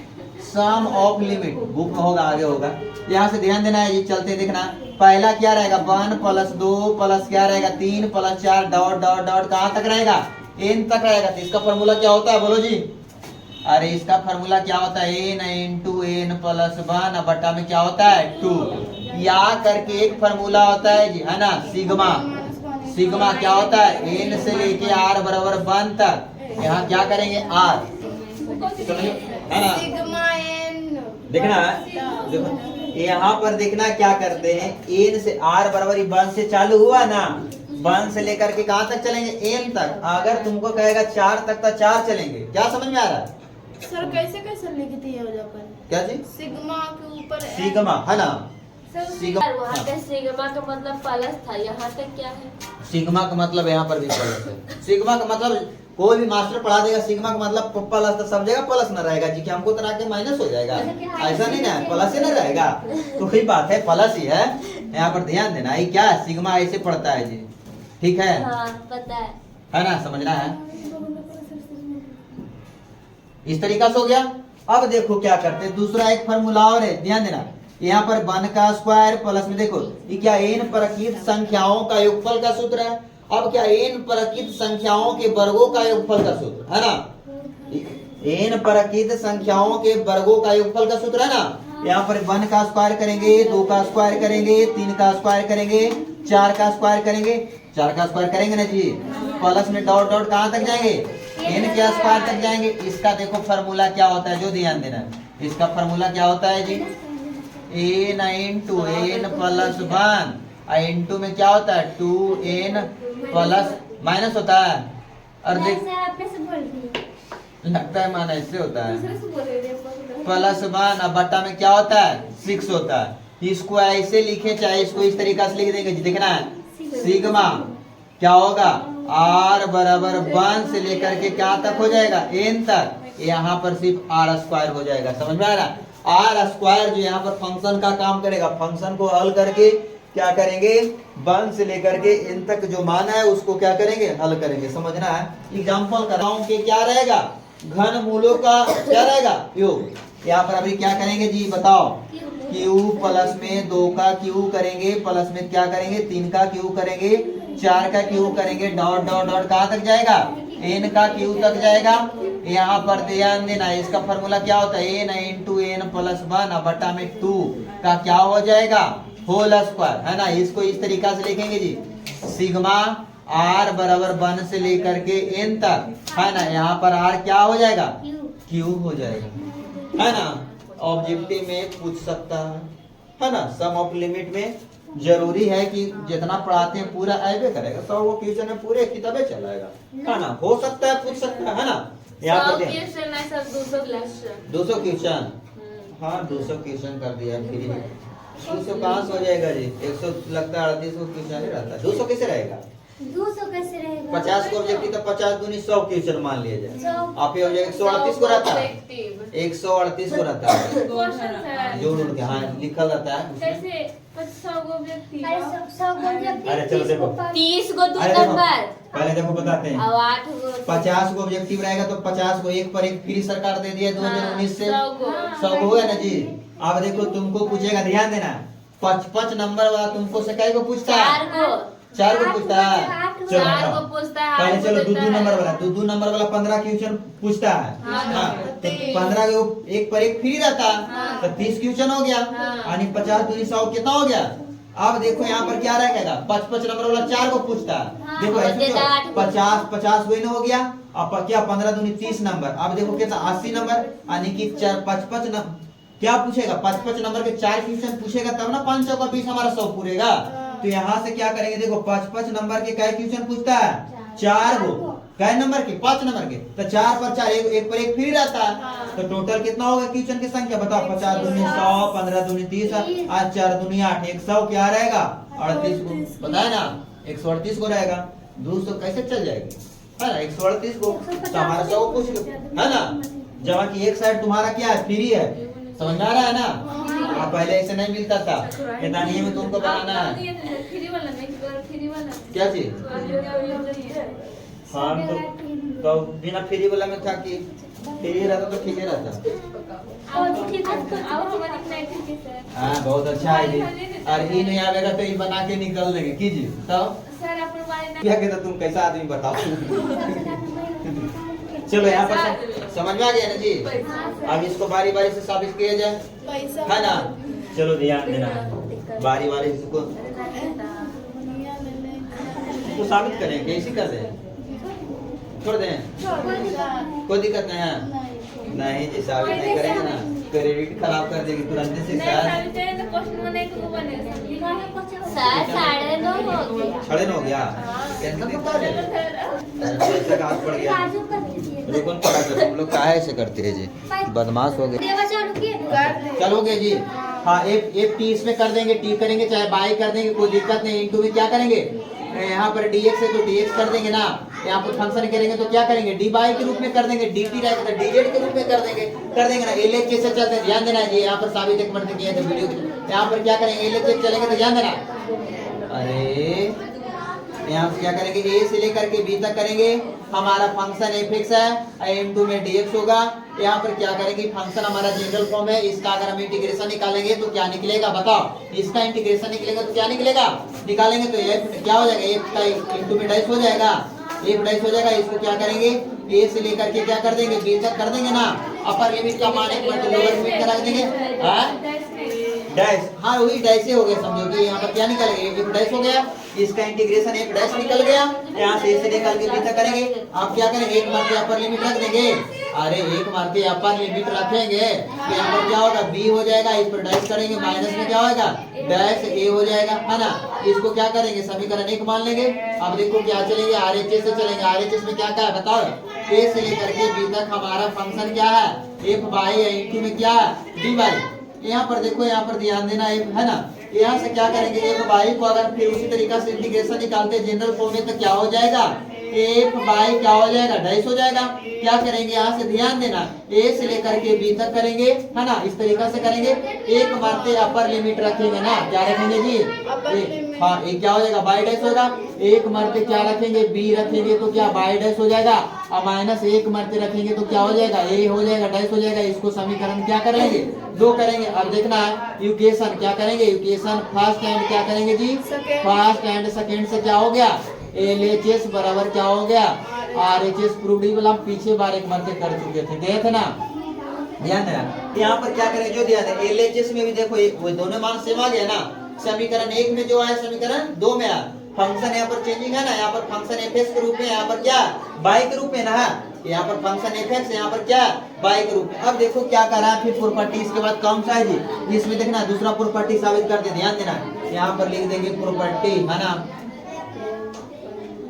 सम ऑफ लिमिट बुक में होगा, आगे होगा, यहाँ से ध्यान देना है। ये चलते देखना, पहला क्या रहेगा 1 + 2 प्लस क्या रहेगा 3 + 4 डॉट डॉट डॉट कहाँ तक रहेगा, एन तक रहेगा। तो इसका फॉर्मूला क्या होता है बोलो जी? अरे इसका फॉर्मूला क्या होता है, एन इंटू एन प्लस 1 बटा में क्या होता है 2। या करके एक फॉर्मूला होता है जी, है ना, सिग्मा। सिग्मा क्या होता है, एन से लेके आर बराबर 1 तक। यहाँ क्या करेंगे आर, है ना, सिग्मा एन देखना देखो यहाँ पर देखना क्या करते हैं, एन से आर बराबर 1 से चालू हुआ ना, 1 से लेकर के कहाँ तक चलेंगे एन तक। अगर तुमको कहेगा 4 तक तो 4 चलेंगे। क्या समझ में आ रहा है? सर कैसे कैसे लिखते हैं वजह पर क्या जी? सिग्मा के ऊपर सिग्मा है ना, सिग्मा। वहाँ पे सिग्मा का मतलब प्लस था, यहाँ तक क्या है? सिग्मा का मतलब यहाँ पर भी प्लस है। सिग्मा का मतलब कोई भी मास्टर पढ़ा देगा, सिग्मा का मतलब प्लस, तो सब जगह प्लस न रहेगा जी, कि हमको तरह के माइनस हो जाएगा, ऐसा नहीं ना, प्लस ही न रहेगा। तो वही बात है, प्लस ही है। यहाँ पर ध्यान देना, ये क्या है, सिग्मा ऐसे पढ़ता है जी, ठीक है? हाँ पता है ना, समझना है। इस तरीका से हो गया। अब देखो क्या करते हैं, दूसरा एक फॉर्मूला और है, ध्यान देना। यहाँ पर 1 का स्क्वायर प्लस में देखो ये क्या, एन प्राकृत संख्याओं का योगफल का सूत्र है। अब क्या, एन प्राकृत संख्याओं के वर्गों का योगफल का सूत्र है ना, एन प्राकृत संख्याओं के वर्गों का योगफल का सूत्र है ना। यहाँ पर 1 का स्क्वायर करेंगे, 2 का स्क्वायर करेंगे, 3 का स्क्वायर करेंगे, 4 का स्क्वायर करेंगे, 4 का स्क्वायर करेंगे ना जी, प्लस में डॉट डॉट कहाँ तक जाएंगे, एन के स्क्वायर तक जाएंगे। इसका देखो फार्मूला क्या होता है, जो ध्यान देना है। इसका फार्मूला क्या होता है जी, n into n plus 1, into में क्या होता है 2n प्लस माइनस होता है। और देख लगता है माना इससे होता है प्लस 1, अब बट्टा में क्या होता है 6 होता है। इसको ऐसे लिखे, चाहे इसको इस तरीका से लिख देंगे जी, देखना है सिग्मा क्या होगा, r बराबर 1 से लेकर के क्या तक हो जाएगा n तक। यहाँ पर सिर्फ r स्क्वायर हो जाएगा, समझ में आ रहा? r स्क्वायर जो यहाँ पर फंक्शन का काम करेगा, फंक्शन को हल करके क्या करेंगे, 1 से लेकर के n तक जो मान है उसको क्या करेंगे, हल करेंगे, समझना है। एग्जाम्पल कराऊं कि क्या रहेगा, घन मूलों का क्या रहेगा योग। यहाँ पर अभी क्या करेंगे जी बताओ, q प्लस में 2 का q करेंगे, प्लस में क्या करेंगे 3 का q करेंगे, 4 का q करेंगे, डॉट डॉट डॉट कहाँ तक जाएगा, n का q तक जाएगा। यहाँ पर ध्यान देना, इसका फॉर्मूला क्या होता है, n इंटू एन प्लस 1 बटा में 2 का क्या हो जाएगा होल स्क्वायर, है ना। इसको इस तरीका से लिखेंगे जी, सिग्मा r बराबर 1 से लेकर के n तक, है ना। यहाँ पर r क्या हो जाएगा, q हो जाएगा, है ना। ऑब्जेक्टिव में पूछ सकता है ना। सम ऑफ लिमिट में जरूरी है कि जितना पढ़ाते हैं पूरा आएबे करेगा, तो वो क्वेश्चन में पूरे किताबें चलाएगा, है ना। हो सकता है पूछ सकता है ना। यहाँ पर 200 क्वेश्चन, हाँ 200 क्वेश्चन कर दिया फ्री। 200 कहाँ से हो जाएगा जी, 100 लगता है 38 क्वेश्चन ही रहता है, 200 कैसे रहेगा, 200 कैसे रहेगा, 50 को ऑब्जेक्टिव तो 50 दूनी 100 क्वेश्चन मान लिया जाए। आप ये हो जाएगा 138 को रहता है, 138 को रहता है, जोड़ उड़ के हाँ लिखा रहता है। कैसे 100 गो व्यक्ति, अरे चलो देखो 30 को 2 अरे देखो, नंबर पहले देखो बताते हैं, और 8 को 50 को ऑब्जेक्टिव रहेगा तो 50 को एक पर एक फ्री सरकार दे दिया 2019 से, 100 को 100 को हुआ ना जी। अब देखो तुमको पूछेगा, ध्यान देना, 55 नंबर वाला तुमको से कई को पूछता है, 4 को पूछता है, चलो 4 को पूछता है, पहले 8 को चलो देता 2 है। नंबर वाला, 2 नंबर वाला 15 क्वेश्चन पूछता है, हाँ तो 15 के एक पर एक फ्री रहता है, तो 30 क्वेश्चन हो गया, यानी 50 दूनी 100 कितना हो गया। अब देखो यहाँ पर क्या रहेगा, 55 नंबर वाला 4 को पूछता है, देखो ऐसे देता है 8 को। 50 वही हो गया, अब क्या 15 दूनी 30 नंबर। अब देखो कितना 80 नंबर, यानी कि 55 क्या पूछेगा, 55 नंबर के 4 क्वेश्चन पूछेगा तब ना 500 का 20 हमारा 100 पूरेगा। तो यहाँ से क्या करेंगे, देखो 55 नंबर के कई क्वेश्चन पूछता है, 4 को कई नंबर के 5 नंबर के, तो 4 पर 4 एक पर एक फ्री रहता है, तो टोटल कितना होगा क्वेश्चन की संख्या बताओ, 50 दूनी 100, 15 दूनी 30, आज 4 दूनी 8, 100 क्या रहेगा 38 को, पता है ना 138 को रहेगा। 200 कैसे चल जाएगी, है ना, 138 को तो हमारा 100 पूछ लो, है ना। जबकि एक साइड तुम्हारा क्या है फ्री है, समझ में आ रहा है ना। पहले ऐसे नहीं मिलता था, ये दानिये में तुमको बनाना है। फ्री वाला नहीं, फ्री वाला क्या चीज? हाँ तो बिना फ्री वाला में था कि फ्री रहता तो ठीक ही रहता। हाँ बहुत अच्छा है जी। और ये नहीं आवेगा तो ये बना के निकल देंगे कीजिए तब। सर अपन वाले क्या कहता तुम कैसा आदमी बताओ। चलो यहाँ पर समझ में आ गया ना जी। अब इसको बारी बारी से साबित किया जाए, पैसा है ना। चलो ध्यान देना, बारी बारी से इसको साबित करें, कैसे कर दें, छोड़ दें, कोई दिक्कत नहीं है। नहीं जी साबित नहीं करेंगे ना, क्रेडिट खराब कर देगी तुरंत से। नहीं साबित करें तो क्वेश्चन बनाए तो वो बनेगा। सर 9:30 हो गया। 9:30 हो गया, कैसे दिखता है? पैसा का हाथ पड़ गया। रुकन पड़ा कर, तुम लोग काहे ऐसे करते हैं जी, बदमाश हो गए। चलो गए जी। हाँ एक टी इसमें कर देंगे, टी करेंगे चाहे बाई कर देंगे, कोई दिक्कत नहीं। इनटू में क्या करेंगे, यहाँ पर dx है तो dx कर देंगे ना। यहाँ पर फंक्शन करेंगे तो क्या करेंगे, डी बाई के रूप में कर देंगे, dt रहेगा तो dz के रूप में कर देंगे ना। LHS से चलते हैं, ध्यान देना है। यहाँ पर साबित एक मिनट किया था वीडियो, यहाँ पर क्या करेंगे, LHS चलेंगे तो ध्यान देना। अरे यहाँ से क्या करेंगे, a से लेकर के b तक करेंगे। हमारा फंक्शन fx है, m2 में dx होगा। यहाँ पर क्या करेंगे, फंक्शन हमारा जनरल फॉर्म है, इसका अगर हम इंटीग्रेशन निकालेंगे तो क्या निकलेगा बताओ। इसका इंटीग्रेशन निकलेगा तो क्या निकलेगा, निकालेंगे तो f क्या हो जाएगा, f का इंटू में डैश हो जाएगा, f डैश हो जाएगा। इसको क्या करेंगे, a से लेकर के क्या कर देंगे, b तक कर देंगे ना। अपर लिमिट का मान एक लोअर लिमिट का रख देंगे, डैश। हाँ वही डैश हो गया, समझो कि यहाँ पर क्या निकलेगा, एक डैश हो गया, इसका इंटीग्रेशन एक डैश निकल गया। यहाँ से इसे निकाल के b तक करेंगे। आप क्या करेंगे, एक मार के अपर लिमिट रख देंगे। अरे एक मार के अपर लिमिट रखेंगे तो यहाँ पर क्या होगा, b हो जाएगा। इस पर डैश करेंगे, माइनस में क्या होगा, डैश a हो जाएगा, है ना। इसको क्या करेंगे, समीकरण एक मान लेंगे। अब देखो क्या चलेंगे, RHS से चलेंगे। RHS में क्या क्या है बताओ, a से लेकर के b तक हमारा फंक्शन क्या है, f बाई है, इंटू में क्या है, d बाई। यहाँ पर देखो, यहाँ पर ध्यान देना है ना। यहाँ से क्या करेंगे, f बाई को अगर फिर उसी तरीका से इंटीग्रेशन निकालते जनरल फॉर्म में तो क्या हो जाएगा, f बाई क्या हो जाएगा, डैश हो जाएगा। क्या करेंगे, यहाँ से ध्यान देना, a से लेकर के b तक करेंगे, है ना। इस तरीका से करेंगे, एक मारते अपर लिमिट रखेंगे ना, क्या रखेंगे जी, हाँ एक क्या हो जाएगा, बाई डैश होगा। एक मारते क्या रखेंगे, b रखेंगे तो क्या बाई डैश हो जाएगा। अब माइनस एक मारते रखेंगे तो क्या हो जाएगा, a हो जाएगा, डैश हो जाएगा। इसको समीकरण क्या करेंगे, 2 करेंगे। अब देखना है इक्वेशन क्या करेंगे, इक्वेशन फर्स्ट एंड क्या करेंगे जी, फर्स्ट एंड सेकंड से क्या हो गया, LHS बराबर क्या हो गया, RHS प्रूवेबल। हम पीछे बार एक मरते कर चुके थे, गए थे ना, ध्यान देना। यहाँ पर क्या करें, जो ध्यान है LHS में भी देखो वो दोनों मान सेम आ गया ना। समीकरण 1 में जो आया, समीकरण 2 में आया। फंक्शन यहाँ पर चेंजिंग है ना, यहाँ पर फंक्शन fx के रूप में, यहाँ पर क्या बाई के रूप में ना है। यहाँ पर फंक्शन fx, यहाँ पर क्या बाई के रूप में। अब देखो क्या कर रहा है, फिर प्रॉपर्टी इसके बाद कौन सा है जी, इसमें देखना दूसरा प्रॉपर्टी साबित कर दे, ध्यान देना। यहाँ पर लिख देंगे प्रॉपर्टी, है ना,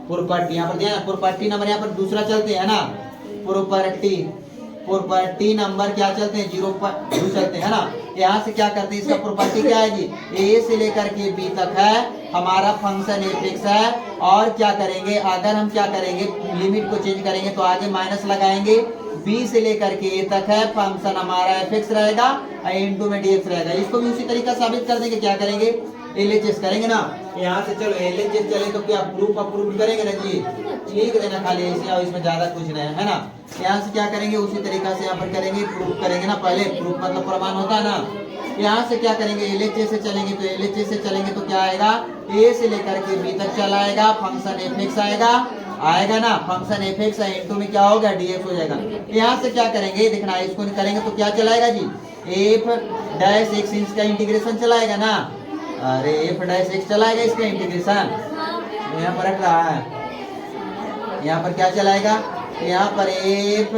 प्रॉपर्टी। यहाँ पर ध्यान, प्रॉपर्टी नंबर यहाँ पर दूसरा चलते हैं ना, प्रॉपर्टी नंबर क्या चलते हैं, 0.2 चलते हैं ना। यहाँ से क्या करते हैं, इसका प्रॉपर्टी क्या है जी, a से लेकर के b तक है हमारा फंक्शन fx है। और क्या करेंगे, अगर हम क्या करेंगे, लिमिट को चेंज करेंगे तो आगे माइनस लगाएंगे। b से लेकर के a तक है फंक्शन हमारा fx रहेगा, इंटू में dx रहेगा। इसको भी उसी तरीका साबित कर देंगे, क्या करेंगे, LHS करेंगे ना। यहाँ से चलो LHS चले तो क्या प्रूफ अप्रूव करेंगे ना जी, लिख देना खाली ऐसे, और इसमें ज्यादा कुछ नहीं है ना। यहाँ से क्या करेंगे, उसी तरीका से यहाँ पर करेंगे, प्रूफ करेंगे ना। पहले प्रूफ मतलब प्रमाण होता है ना। यहाँ से क्या करेंगे, LHS से चलेंगे तो LHS से चलेंगे तो क्या आएगा, a से लेकर के b तक चला आएगा, फंक्शन fx आएगा ना। फंक्शन fx है, इंटू में क्या होगा, dx हो जाएगा। यहाँ से क्या करेंगे, देखना इसको करेंगे तो क्या चलाएगा जी, f डैश x इसका इंटीग्रेशन चलाएगा ना। अरे f डैश x चलाएगा इसका इंटीग्रेशन, यहाँ पर रख रहा है, यहाँ पर क्या चलाएगा, यहाँ पर f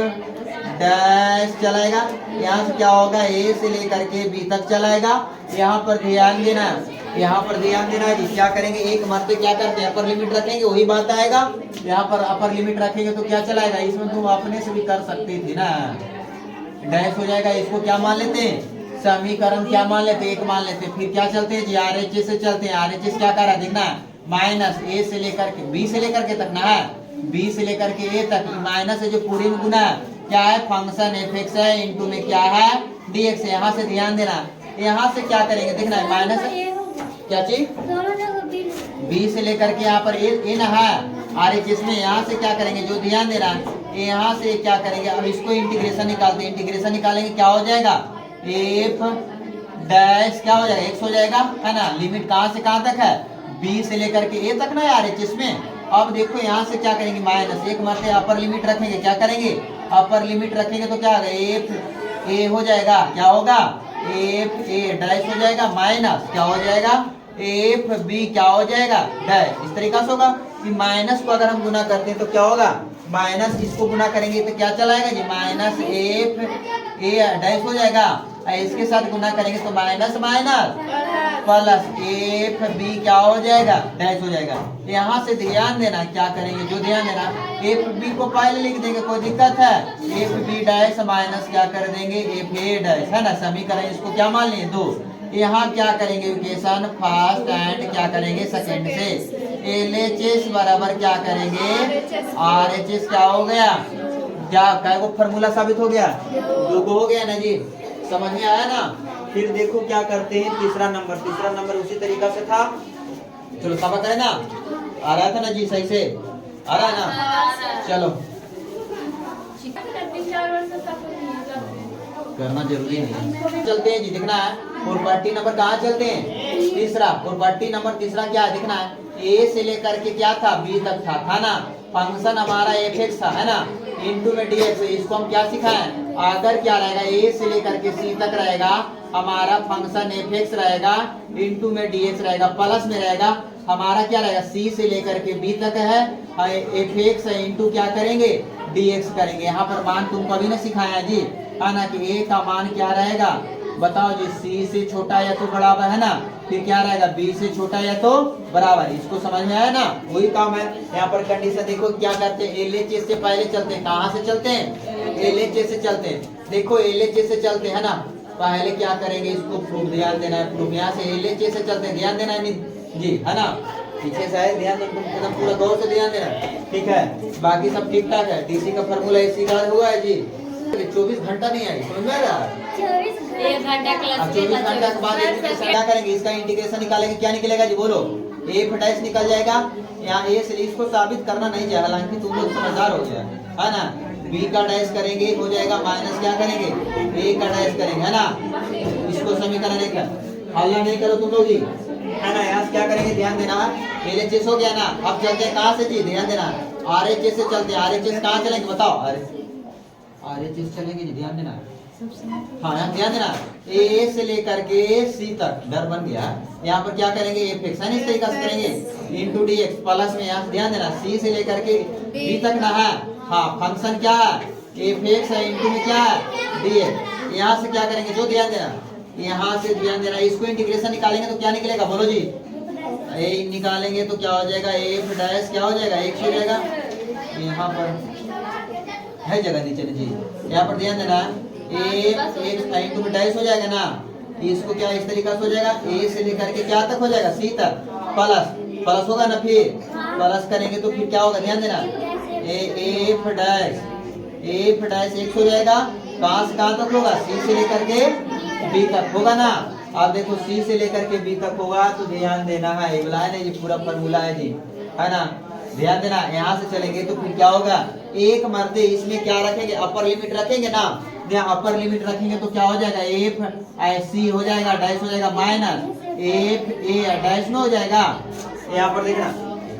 डैश चलाएगा। यहाँ से क्या होगा, a से लेकर के b तक चलाएगा। यहाँ पर ध्यान देना, यहाँ पर ध्यान देना जी। क्या करेंगे, एक मरते क्या करते हैं, अपर लिमिट रखेंगे, वही बात आएगा। यहाँ पर अपर लिमिट रखेंगे तो क्या चलाएगा, इसमें तुम अपने से भी कर सकती थी ना, डैश हो जाएगा। इसको क्या मान लेते हैं, समीकरण क्या मान लेते, एक मान लेते। फिर क्या चलते हैं जी, RHS से चलते हैं। RHS क्या कर रहा है, देखना, माइनस a से लेकर के b से लेकर के तक ना है, b से लेकर के a तक, माइनस है जो पूरी में गुना है, क्या है, फंक्शन fx है, इंटू में क्या है, dx है। यहाँ से ध्यान देना, यहाँ से क्या करेंगे देखना है माइनस क्या चीज बी से लेकर के यहाँ पर ए ना है RHS में यहाँ से क्या करेंगे जो ध्यान देना है यहाँ से क्या करेंगे अब इसको इंटीग्रेशन निकालते हैं इंटीग्रेशन निकालेंगे क्या हो जाएगा एफ डैश क्या हो जाएगा x हो जाएगा है ना लिमिट कहाँ से कहाँ तक है बी से लेकर के ए तक ना यार RHS में अब देखो यहाँ से क्या करेंगे माइनस एक मतलब अपर लिमिट रखेंगे क्या करेंगे अपर लिमिट रखेंगे तो क्या होगा एफ ए हो जाएगा क्या होगा एफ ए डैश हो जाएगा माइनस क्या हो जाएगा एफ बी क्या हो जाएगा डैश इस तरीका से होगा कि माइनस को अगर हम गुना करते हैं तो क्या होगा माइनस इसको गुना करेंगे तो क्या चलाएगा G minus F A dash हो जाएगा इसके साथ गुना करेंगे तो minus minus plus F B क्या हो जाएगा डैश हो जाएगा यहाँ से ध्यान देना क्या करेंगे जो ध्यान देना एफ बी को पहले लिख देंगे कोई दिक्कत है एफ बी डैश माइनस क्या कर देंगे एफ ए डैश है ना समीकरण इसको क्या मान लिए दो यहाँ क्या करेंगे इक्वेशन फर्स्ट एंड क्या करेंगे सेकंड से LHS बराबर क्या करेंगे RHS क्या हो गया क्या वो फॉर्मूला साबित हो गया दो को हो गया ना जी समझ में आया ना फिर देखो क्या करते हैं तीसरा नंबर उसी तरीका से था चलो सबक है ना आ रहा था ना जी सही से आ रहा है ना चलो करना जरूरी नहीं चलते हैं जी दिखना है प्रॉपर्टी नंबर कहाँ चलते हैं तीसरा प्रॉपर्टी नंबर तीसरा क्या है दिखना है ए से लेकर के क्या था बी तक था ना फंक्शन हमारा fx था है ना इनटू में dx इसको हम क्या सिखाएं अगर क्या रहेगा ए से लेकर के सी तक रहेगा हमारा फंक्शन fx रहेगा इनटू में dx रहेगा प्लस में रहेगा हमारा क्या रहेगा सी से लेकर के बी तक है fx इनटू क्या करेंगे dx करेंगे यहाँ पर मान तुम कभी ना सिखाया जी है ना कि a का मान क्या रहेगा बताओ जी c से छोटा या तो बराबर है ना फिर क्या रहेगा b से छोटा या तो बराबर इसको समझ में आया ना वही काम है यहाँ पर कंडीशन देखो क्या करते हैं LHS से पहले चलते हैं कहाँ से चलते हैं LHS से चलते हैं देखो LHS से चलते हैं ना पहले क्या करेंगे इसको प्रूफ ध्यान देना है प्रूफ यहाँ से LHS से चलते हैं ध्यान देना है जी है ना पीछे से है ध्यान एकदम पूरा गौर से ध्यान देना ठीक है बाकी सब ठीक ठाक है DC का फॉर्मूला इसी का हुआ है जी 24 घंटा नहीं आई समझ में आ रहा है 1 घंटा क्लास 24 घंटा के बाद क्या करेंगे इसका इंटीग्रेशन निकालेंगे क्या निकलेगा जी बोलो एफ डैश निकल जाएगा यहाँ ए से इसको साबित करना नहीं चाहिए हालांकि तुम लोग समझदार हो गया है ना बी का डैश करेंगे हो जाएगा माइनस क्या करेंगे ए का डैश करेंगे है ना इसको समीकरण एक हल्ला नहीं करो तुम लोग जी है ना यहाँ क्या करेंगे ध्यान देना LHS हो गया ना अब चलते हैं कहाँ से जी ध्यान देना RHS से चलते हैं RHS कहाँ चलेंगे बताओ RHS चलेंगे जी ध्यान देना हाँ यहाँ ध्यान देना ए से लेकर के सी तक डर बन गया यहाँ पर क्या करेंगे fx है इस तरीका से करेंगे इनटू dx प्लस में यहाँ ध्यान देना सी से लेकर के बी तक ना है हाँ फंक्शन क्या है fx है इनटू में क्या है dx यहाँ से क्या करेंगे जो ध्यान देना यहाँ से ध्यान देना इसको इंटीग्रेशन निकालेंगे तो क्या निकलेगा बोलो जी ए निकालेंगे तो क्या हो जाएगा एफ डैश क्या हो जाएगा x हो जाएगा यहाँ पर है जगह नीचे जी यहाँ पर ध्यान देना एक डैश हो जाएगा ना इसको क्या इस तरीका से हो जाएगा ए से लेकर के क्या तक हो जाएगा सी तक प्लस होगा ना फिर प्लस करेंगे तो फिर क्या होगा ध्यान देना एफ डैश एक्स हो जाएगा कहाँ से कहाँ तक होगा सी से लेकर के बी तक होगा ना अब देखो सी से लेकर के बी तक होगा तो ध्यान देना है एक लाइन है जी पूरा फॉर्मूला है जी है ना ध्यान देना यहाँ से चलेंगे तो फिर क्या होगा एक मर्दे इसमें क्या रखेंगे अपर लिमिट रखेंगे ना यहाँ अपर लिमिट रखेंगे तो क्या हो जाएगा एफ सी हो जाएगा डैश हो जाएगा माइनस एफ ए डैश में हो जाएगा यहाँ पर देखना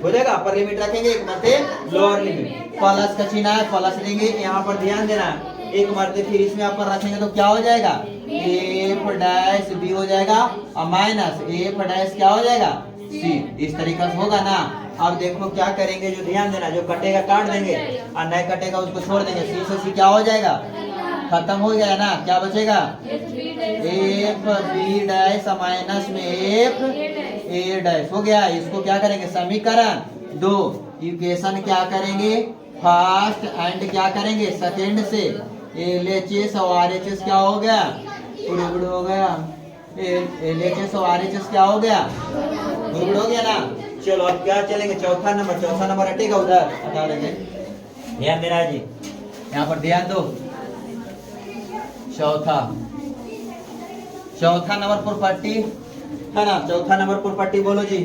हो जाएगा अपर लिमिट रखेंगे एक मर्दे लोअर लिमिट प्लस का चिन्ह है प्लस लेंगे यहाँ पर ध्यान देना एक मर्दे फिर इसमें अपर रखेंगे तो क्या हो जाएगा एफ डैश बी हो जाएगा और माइनस एफ डैश क्या हो जाएगा सी इस तरीका से होगा ना अब देखो क्या करेंगे जो ध्यान देना जो कटेगा काट देंगे और नहीं कटेगा उसको छोड़ देंगे सी से सी क्या हो जाएगा खत्म हो गया ना क्या बचेगा एफ बी डैश माइनस में एफ ए डैश हो गया इसको क्या करेंगे समीकरण 2 इक्वेशन क्या करेंगे फर्स्ट एंड क्या करेंगे सेकंड से LHS और RHS क्या हो गया गुड़ हो गया LHS और RHS क्या हो गया गुड़ हो गया ना चलो अब क्या चलेंगे चौथा नंबर हटेगा उधर हटा देंगे ध्यान देना जी यहाँ पर ध्यान दो चौथा चौथा नंबर प्रॉपर्टी है ना, चौथा नंबर प्रॉपर्टी बोलो जी।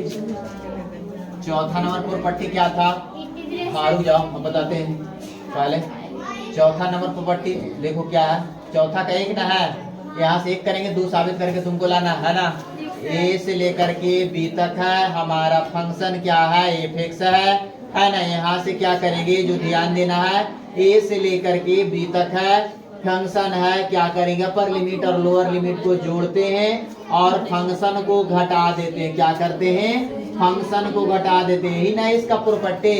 चौथा नंबर प्रॉपर्टी क्या था? हाँ रुक जाओ हम बताते हैं पहले। चौथा नंबर प्रॉपर्टी देखो क्या है, चौथा का एक ना है, यहाँ से एक करेंगे, दो साबित करके तुमको लाना है ना। ए से लेकर के बी तक है, हमारा फंक्शन क्या है? एफ एक्स है ना। यहाँ से क्या करेंगे, जो ध्यान देना है, ए से लेकर के बी तक है, फंक्शन है, क्या करेंगे, अपर लिमिट और लोअर लिमिट को जोड़ते हैं और फंक्शन को घटा देते हैं। क्या करते हैं? फंक्शन को घटा देते हैं, ही ना इसका प्रॉपर्टी।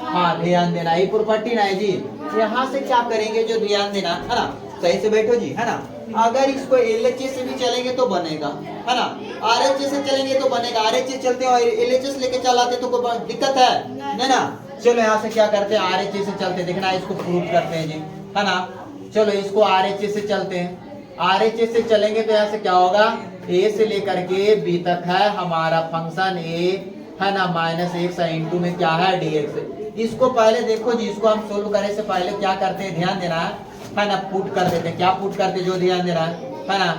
हाँ ध्यान देना, ये प्रॉपर्टी ना है जी। यहाँ से क्या करेंगे, जो ध्यान देना है ना, सही से बैठो जी, है ना। अगर इसको LHS से भी चलेंगे तो बनेगा, है ना। RHS से चलेंगे तो बनेगा, RHS चलते हैं और LHS लेके चलाते तो कोई दिक्कत है नहीं ना। चलो यहाँ से क्या करते हैं, RHS से चलते, देखना इसको प्रूव करते हैं जी, है ना। चलो इसको RHS से चलते हैं, RHS से चलेंगे तो यहाँ से क्या होगा, A से लेकर के B तक है हमारा फंक्शन A है ना, माइनस एक्स इंटू में क्या है dx। इसको पहले देखो जी, इसको हम सोल्व करने से पहले क्या करते हैं, ध्यान देना है ना, पुट कर देते हैं। क्या पुट करते, जो ध्यान देना है ना,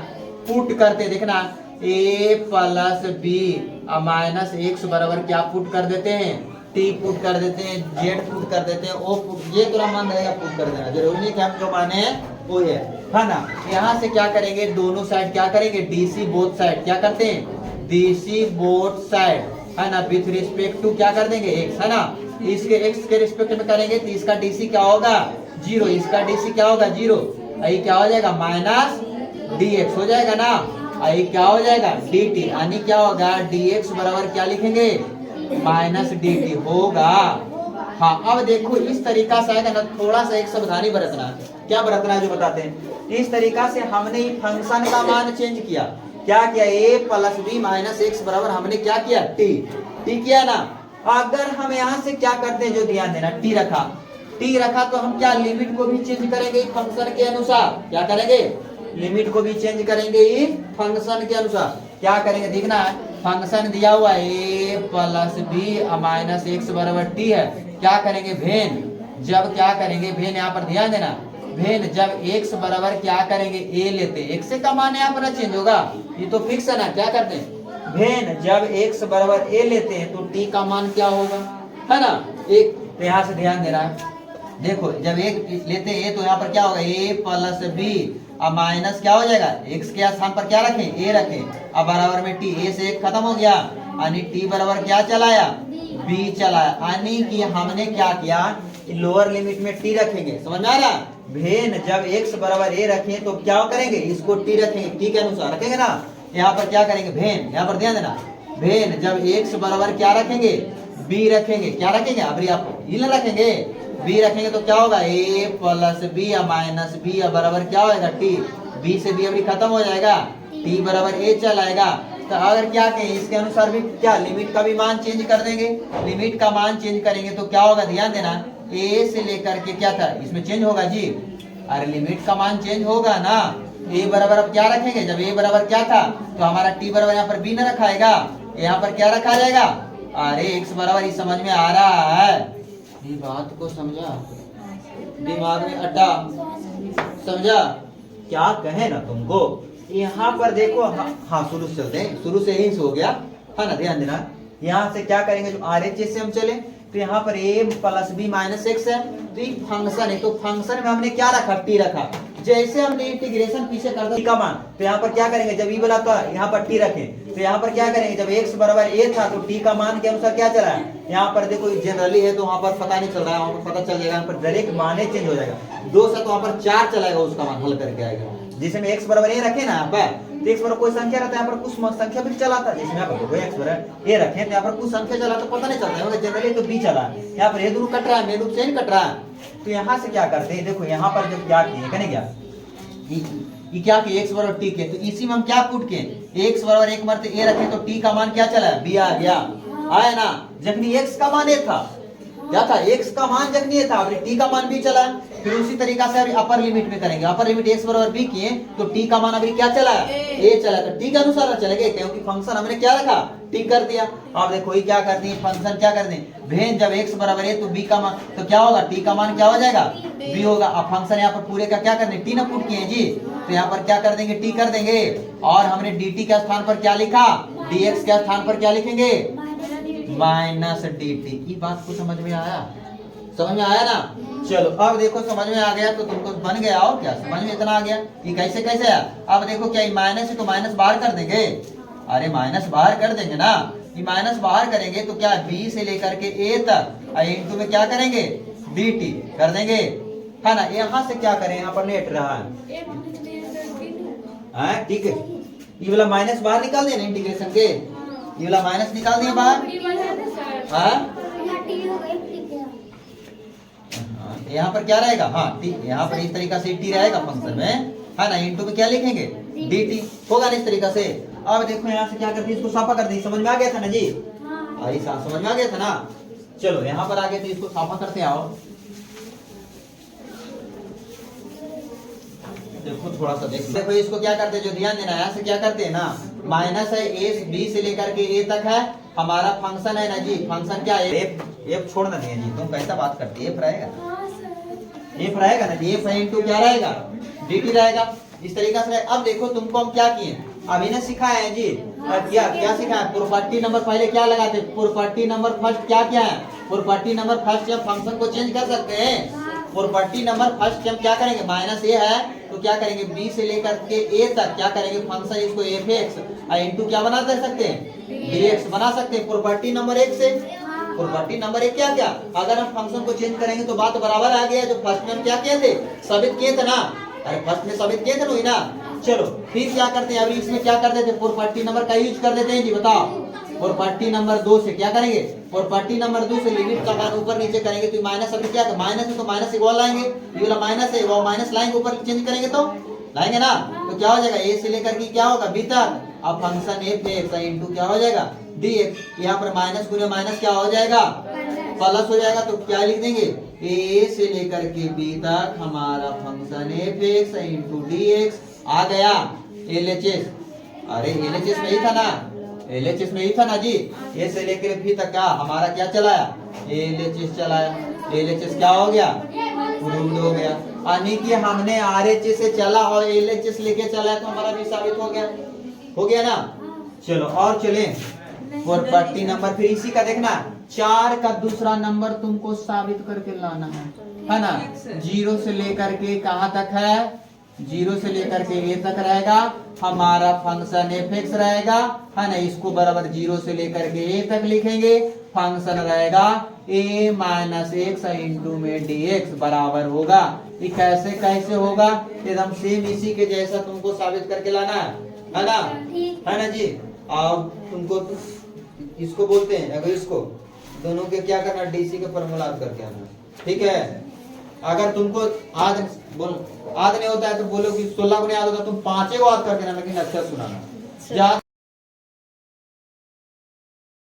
पुट करते, देखना a plus B minus X बराबर क्या पुट कर देते हैं, t पुट कर देते हैं, z पुट कर देते हैं, o पुट, ये तो मान रहेगा पुट कर देना, जरूरी नहीं कि हम जो माने हैं वो है ना। यहाँ से क्या करेंगे, दोनों साइड क्या करेंगे, dc बोथ साइड क्या करते हैं, dc बोथ साइड है ना, विथ रिस्पेक्ट टू क्या कर देंगे x, है ना। इसके x के रिस्पेक्ट में करेंगे तो इसका dc क्या होगा, 0, इसका dc क्या होगा, 0, आई क्या हो जाएगा, माइनस dx हो जाएगा ना, आई क्या हो जाएगा, dt, यानी क्या होगा, dx बराबर क्या लिखेंगे, माइनस dt होगा। हाँ अब देखो इस तरीका से आएगा ना, थोड़ा सा एक सावधानी बरतना है। क्या बरतना है जो बताते हैं, इस तरीका से हमने फंक्शन का मान चेंज किया, क्या किया, a plus B minus X बराबर हमने क्या किया, t किया ना। अगर हम यहाँ से क्या करते हैं, जो ध्यान देना, t रखा तो हम क्या लिमिट को भी चेंज करेंगे फंक्शन के अनुसार, क्या करेंगे, लिमिट को भी चेंज करेंगे फंक्शन के अनुसार। क्या करेंगे, देखना है, फंक्शन दिया हुआ है a plus B minus X बराबर t है, क्या करेंगे, भेन, जब क्या करेंगे, भेन यहाँ पर ध्यान देना, भेन जब x बराबर क्या करेंगे, a लेते, x का मान यहाँ पर चेंज होगा, ये तो फिक्स है ना। क्या करते हैं, भेन जब x बराबर a लेते हैं तो t का मान क्या होगा, है ना, एक, तो यहाँ से ध्यान देना है, देखो जब एक लेते हैं तो यहाँ पर क्या होगा, a प्लस बी अब माइनस क्या हो जाएगा, x के स्थान पर क्या रखें, a रखें, अब बराबर में t, a से एक खत्म हो गया, यानी t बराबर क्या चलाया, b चलाया, यानी कि हमने क्या किया, लोअर लिमिट में t रखेंगे, समझ में आ रहा। भेन जब x बराबर a रखें तो क्या करेंगे, इसको t रखेंगे, t के अनुसार रखेंगे ना। यहाँ पर क्या करेंगे, भेन, यहाँ पर ध्यान देना, भेन जब x बराबर क्या रखेंगे, b रखेंगे, क्या रखेंगे, अभी आप ये रखेंगे, b रखेंगे तो क्या होगा, a plus B minus B बराबर क्या होगा, t, b से b अभी खत्म हो जाएगा, t बराबर a चल आएगा। तो अगर क्या कहें, इसके अनुसार भी क्या लिमिट का भी मान चेंज कर देंगे, लिमिट का मान चेंज करेंगे तो क्या होगा, ध्यान देना, a से लेकर के क्या था, इसमें चेंज होगा जी, अरे लिमिट का मान चेंज होगा ना। a बराबर अब क्या रखेंगे, जब a बराबर क्या था तो हमारा t बराबर यहाँ पर b न रखाएगा, यहाँ पर क्या रखा जाएगा, अरे x बराबर ही समझ में आ रहा है, ये बात को समझा, दिमाग में अड्डा, समझा क्या कहे ना तुमको। यहाँ पर देखो, हाँ शुरू से चलते हैं, शुरू से ही हो गया, है ना, ध्यान देना। यहाँ से क्या करेंगे, जो RHS से हम चले तो यहाँ पर a plus B minus X है, तो ये फंक्शन है, तो फंक्शन में हमने क्या रखा, t रखा। जैसे हमने इंटीग्रेशन पीछे करता t का मान, तो यहाँ पर क्या करेंगे, जब e बोला तो यहाँ पर t रखें, तो यहाँ पर क्या करेंगे, जब x बराबर a था तो t का मान के अनुसार क्या चला है, यहाँ पर देखो जनरली है तो वहाँ पर पता नहीं चल रहा है, वहाँ पर पता चल जाएगा, यहाँ पर डायरेक्ट माने चेंज हो जाएगा, 2 से तो वहाँ पर 4 चलाएगा, उसका मान हल करके आएगा। जिसमें x बराबर a रखे ना यहाँ पर, तो x बराबर कोई संख्या रहता है, यहाँ पर कुछ संख्या भी चलाता है, जिसमें यहाँ पर देखो x बराबर a रखे तो यहाँ पर कुछ संख्या चला तो पता नहीं चलता है, जनरली तो b चला, यहाँ पर ये दोनों कट रहा है, मेन रूप से नहीं कट रहा है। तो यहाँ से क्या करते हैं, देखो यहाँ पर जब क्या किए, कहने क्या ये क्या किए, x बराबर t के, तो इसी में हम क्या पुट किए, x बराबर 1 मरते a रखे तो t का मान क्या चला, b आ गया, आया ना। जखनी x का मान a था, क्या था, x का मान जखनी a था, अभी t का मान b चला, फिर उसी तरीका से अभी अपर लिमिट में करेंगे। अपर लिमिट x बराबर b किए तो t का मान अभी क्या चला है, a चला, तो t के अनुसार चलेंगे क्योंकि फंक्शन हमने क्या रखा, t कर दिया। अब देखो ये क्या करती है, फंक्शन क्या करते हैं, भेज जब x बराबर है तो b का मान तो क्या होगा, t का मान क्या हो जाएगा, b होगा। अब फंक्शन यहाँ पर पूरे का क्या करने, t ना पुट किए जी, तो यहाँ पर क्या कर देंगे, t कर देंगे। और हमने dt के स्थान पर क्या लिखा, dx के स्थान पर क्या लिखेंगे, माइनस dt। ये बात को समझ में आया, समझ में आया ना। चलो अब देखो समझ में आ गया तो तुमको बन गया, और क्या समझ में इतना आ गया, ये कैसे कैसे है। अब देखो क्या ये माइनस है तो माइनस बाहर कर देंगे, अरे माइनस बाहर कर देंगे ना, ये माइनस बाहर करेंगे तो क्या b से लेकर के a तक इनटू में क्या करेंगे, dt कर देंगे, है ना। यहाँ से क्या करें, यहाँ पर लेट रहा है, ठीक है। ये वाला माइनस बाहर निकाल दिया ना इंटीग्रेशन के, ये वाला माइनस निकाल दिया बाहर, हाँ यहाँ पर क्या रहेगा, हाँ टी, यहाँ पर इस तरीका से टी रहेगा फंक्शन में, है ना। इनटू में क्या लिखेंगे, dt होगा ना इस तरीका से। अब देखो यहाँ से क्या करते हैं, इसको साफा कर दी, समझ में आ गया था ना जी, समझ में आ गया था ना। चलो यहाँ पर आगे तो इसको साफा करते आओ। देखो थोड़ा सा देखो इसको क्या करते हैं, जो ध्यान देना है, यहाँ से क्या करते हैं ना, माइनस है a b से लेकर के a तक है हमारा फंक्शन है ना जी, फंक्शन क्या है, f छोड़ना नहीं है जी, तुम कैसा बात करती है, f रहेगा ना जी, f इनटू क्या रहेगा, dt रहेगा इस तरीका से। अब देखो तुमको हम क्या किए, अभी ने सिखाया है जी, क्या सिखाया, प्रॉपर्टी नंबर पहले क्या लगाते, प्रॉपर्टी नंबर फर्स्ट क्या क्या है, प्रॉपर्टी नंबर फर्स्ट हम फंक्शन को चेंज कर सकते हैं। प्रॉपर्टी नंबर फर्स्ट हम क्या करेंगे, माइनस a है तो क्या करेंगे, b से लेकर के a तक क्या करेंगे, फंक्शन इसको fx इनटू क्या बना सकते हैं, dx बना सकते हैं प्रॉपर्टी नंबर 1 से। प्रॉपर्टी नंबर 1 क्या क्या, अगर हम फंक्शन को चेंज करेंगे तो बात बराबर आ गया, जो फर्स्ट में हम क्या किए थे, साबित किए थे ना, अरे फर्स्ट में साबित किए थे ना। चलो फिर क्या करते हैं, अभी इसमें क्या कर देते, प्रॉपर्टी नंबर का यूज कर देते हैं जी, बताओ। प्रॉपर्टी नंबर 2 से क्या करेंगे, प्रॉपर्टी नंबर 2 से लिमिट का मान ऊपर नीचे करेंगे तो माइनस, अभी क्या माइनस है तो माइनस इक्वल लाएंगे, ये वाला माइनस है वो माइनस लाएंगे, ऊपर चेंज करेंगे तो लाएंगे ना, तो क्या हो जाएगा, a से लेकर के क्या होगा b तक, अब फंक्शन f इनटू क्या हो जाएगा dx, यहाँ पर माइनस गुने माइनस क्या हो जाएगा, प्लस हो जाएगा, तो क्या लिख देंगे, a से लेकर के b तक हमारा फंक्शन f इनटू dx आ गया। LHS, अरे LHS में ही था ना, LHS में ही था ना जी, a से लेकर b तक क्या हमारा क्या चलाया, LHS चलाया, LHS क्या हो गया, प्रूव्ड हो गया। यानी कि हमने RHS से चला और LHS लेके चला तो हमारा भी साबित हो गया ना। चलो और चले प्रॉपर्टी नंबर, फिर इसी का देखना 4 का दूसरा नंबर तुमको साबित करके लाना है ना। 0 से लेकर के कहाँ तक है, 0 से लेकर के a तक रहेगा हमारा फंक्शन fx रहेगा, है ना। इसको बराबर 0 से लेकर के a तक लिखेंगे, फंक्शन रहेगा a माइनस x इंटू में dx बराबर होगा। ये कैसे कैसे होगा, एकदम सेम इसी के जैसा तुमको साबित करके लाना है ना जी। अब तुमको इसको बोलते हैं, अगर इसको दोनों के क्या करना, डीसी के फॉर्मूला करके आना, ठीक है। अगर तुमको आज नहीं होता है तो बोलो कि 16 को नहीं याद होता, तुम 5 को याद करके ना, लेकिन अच्छा सुनाना।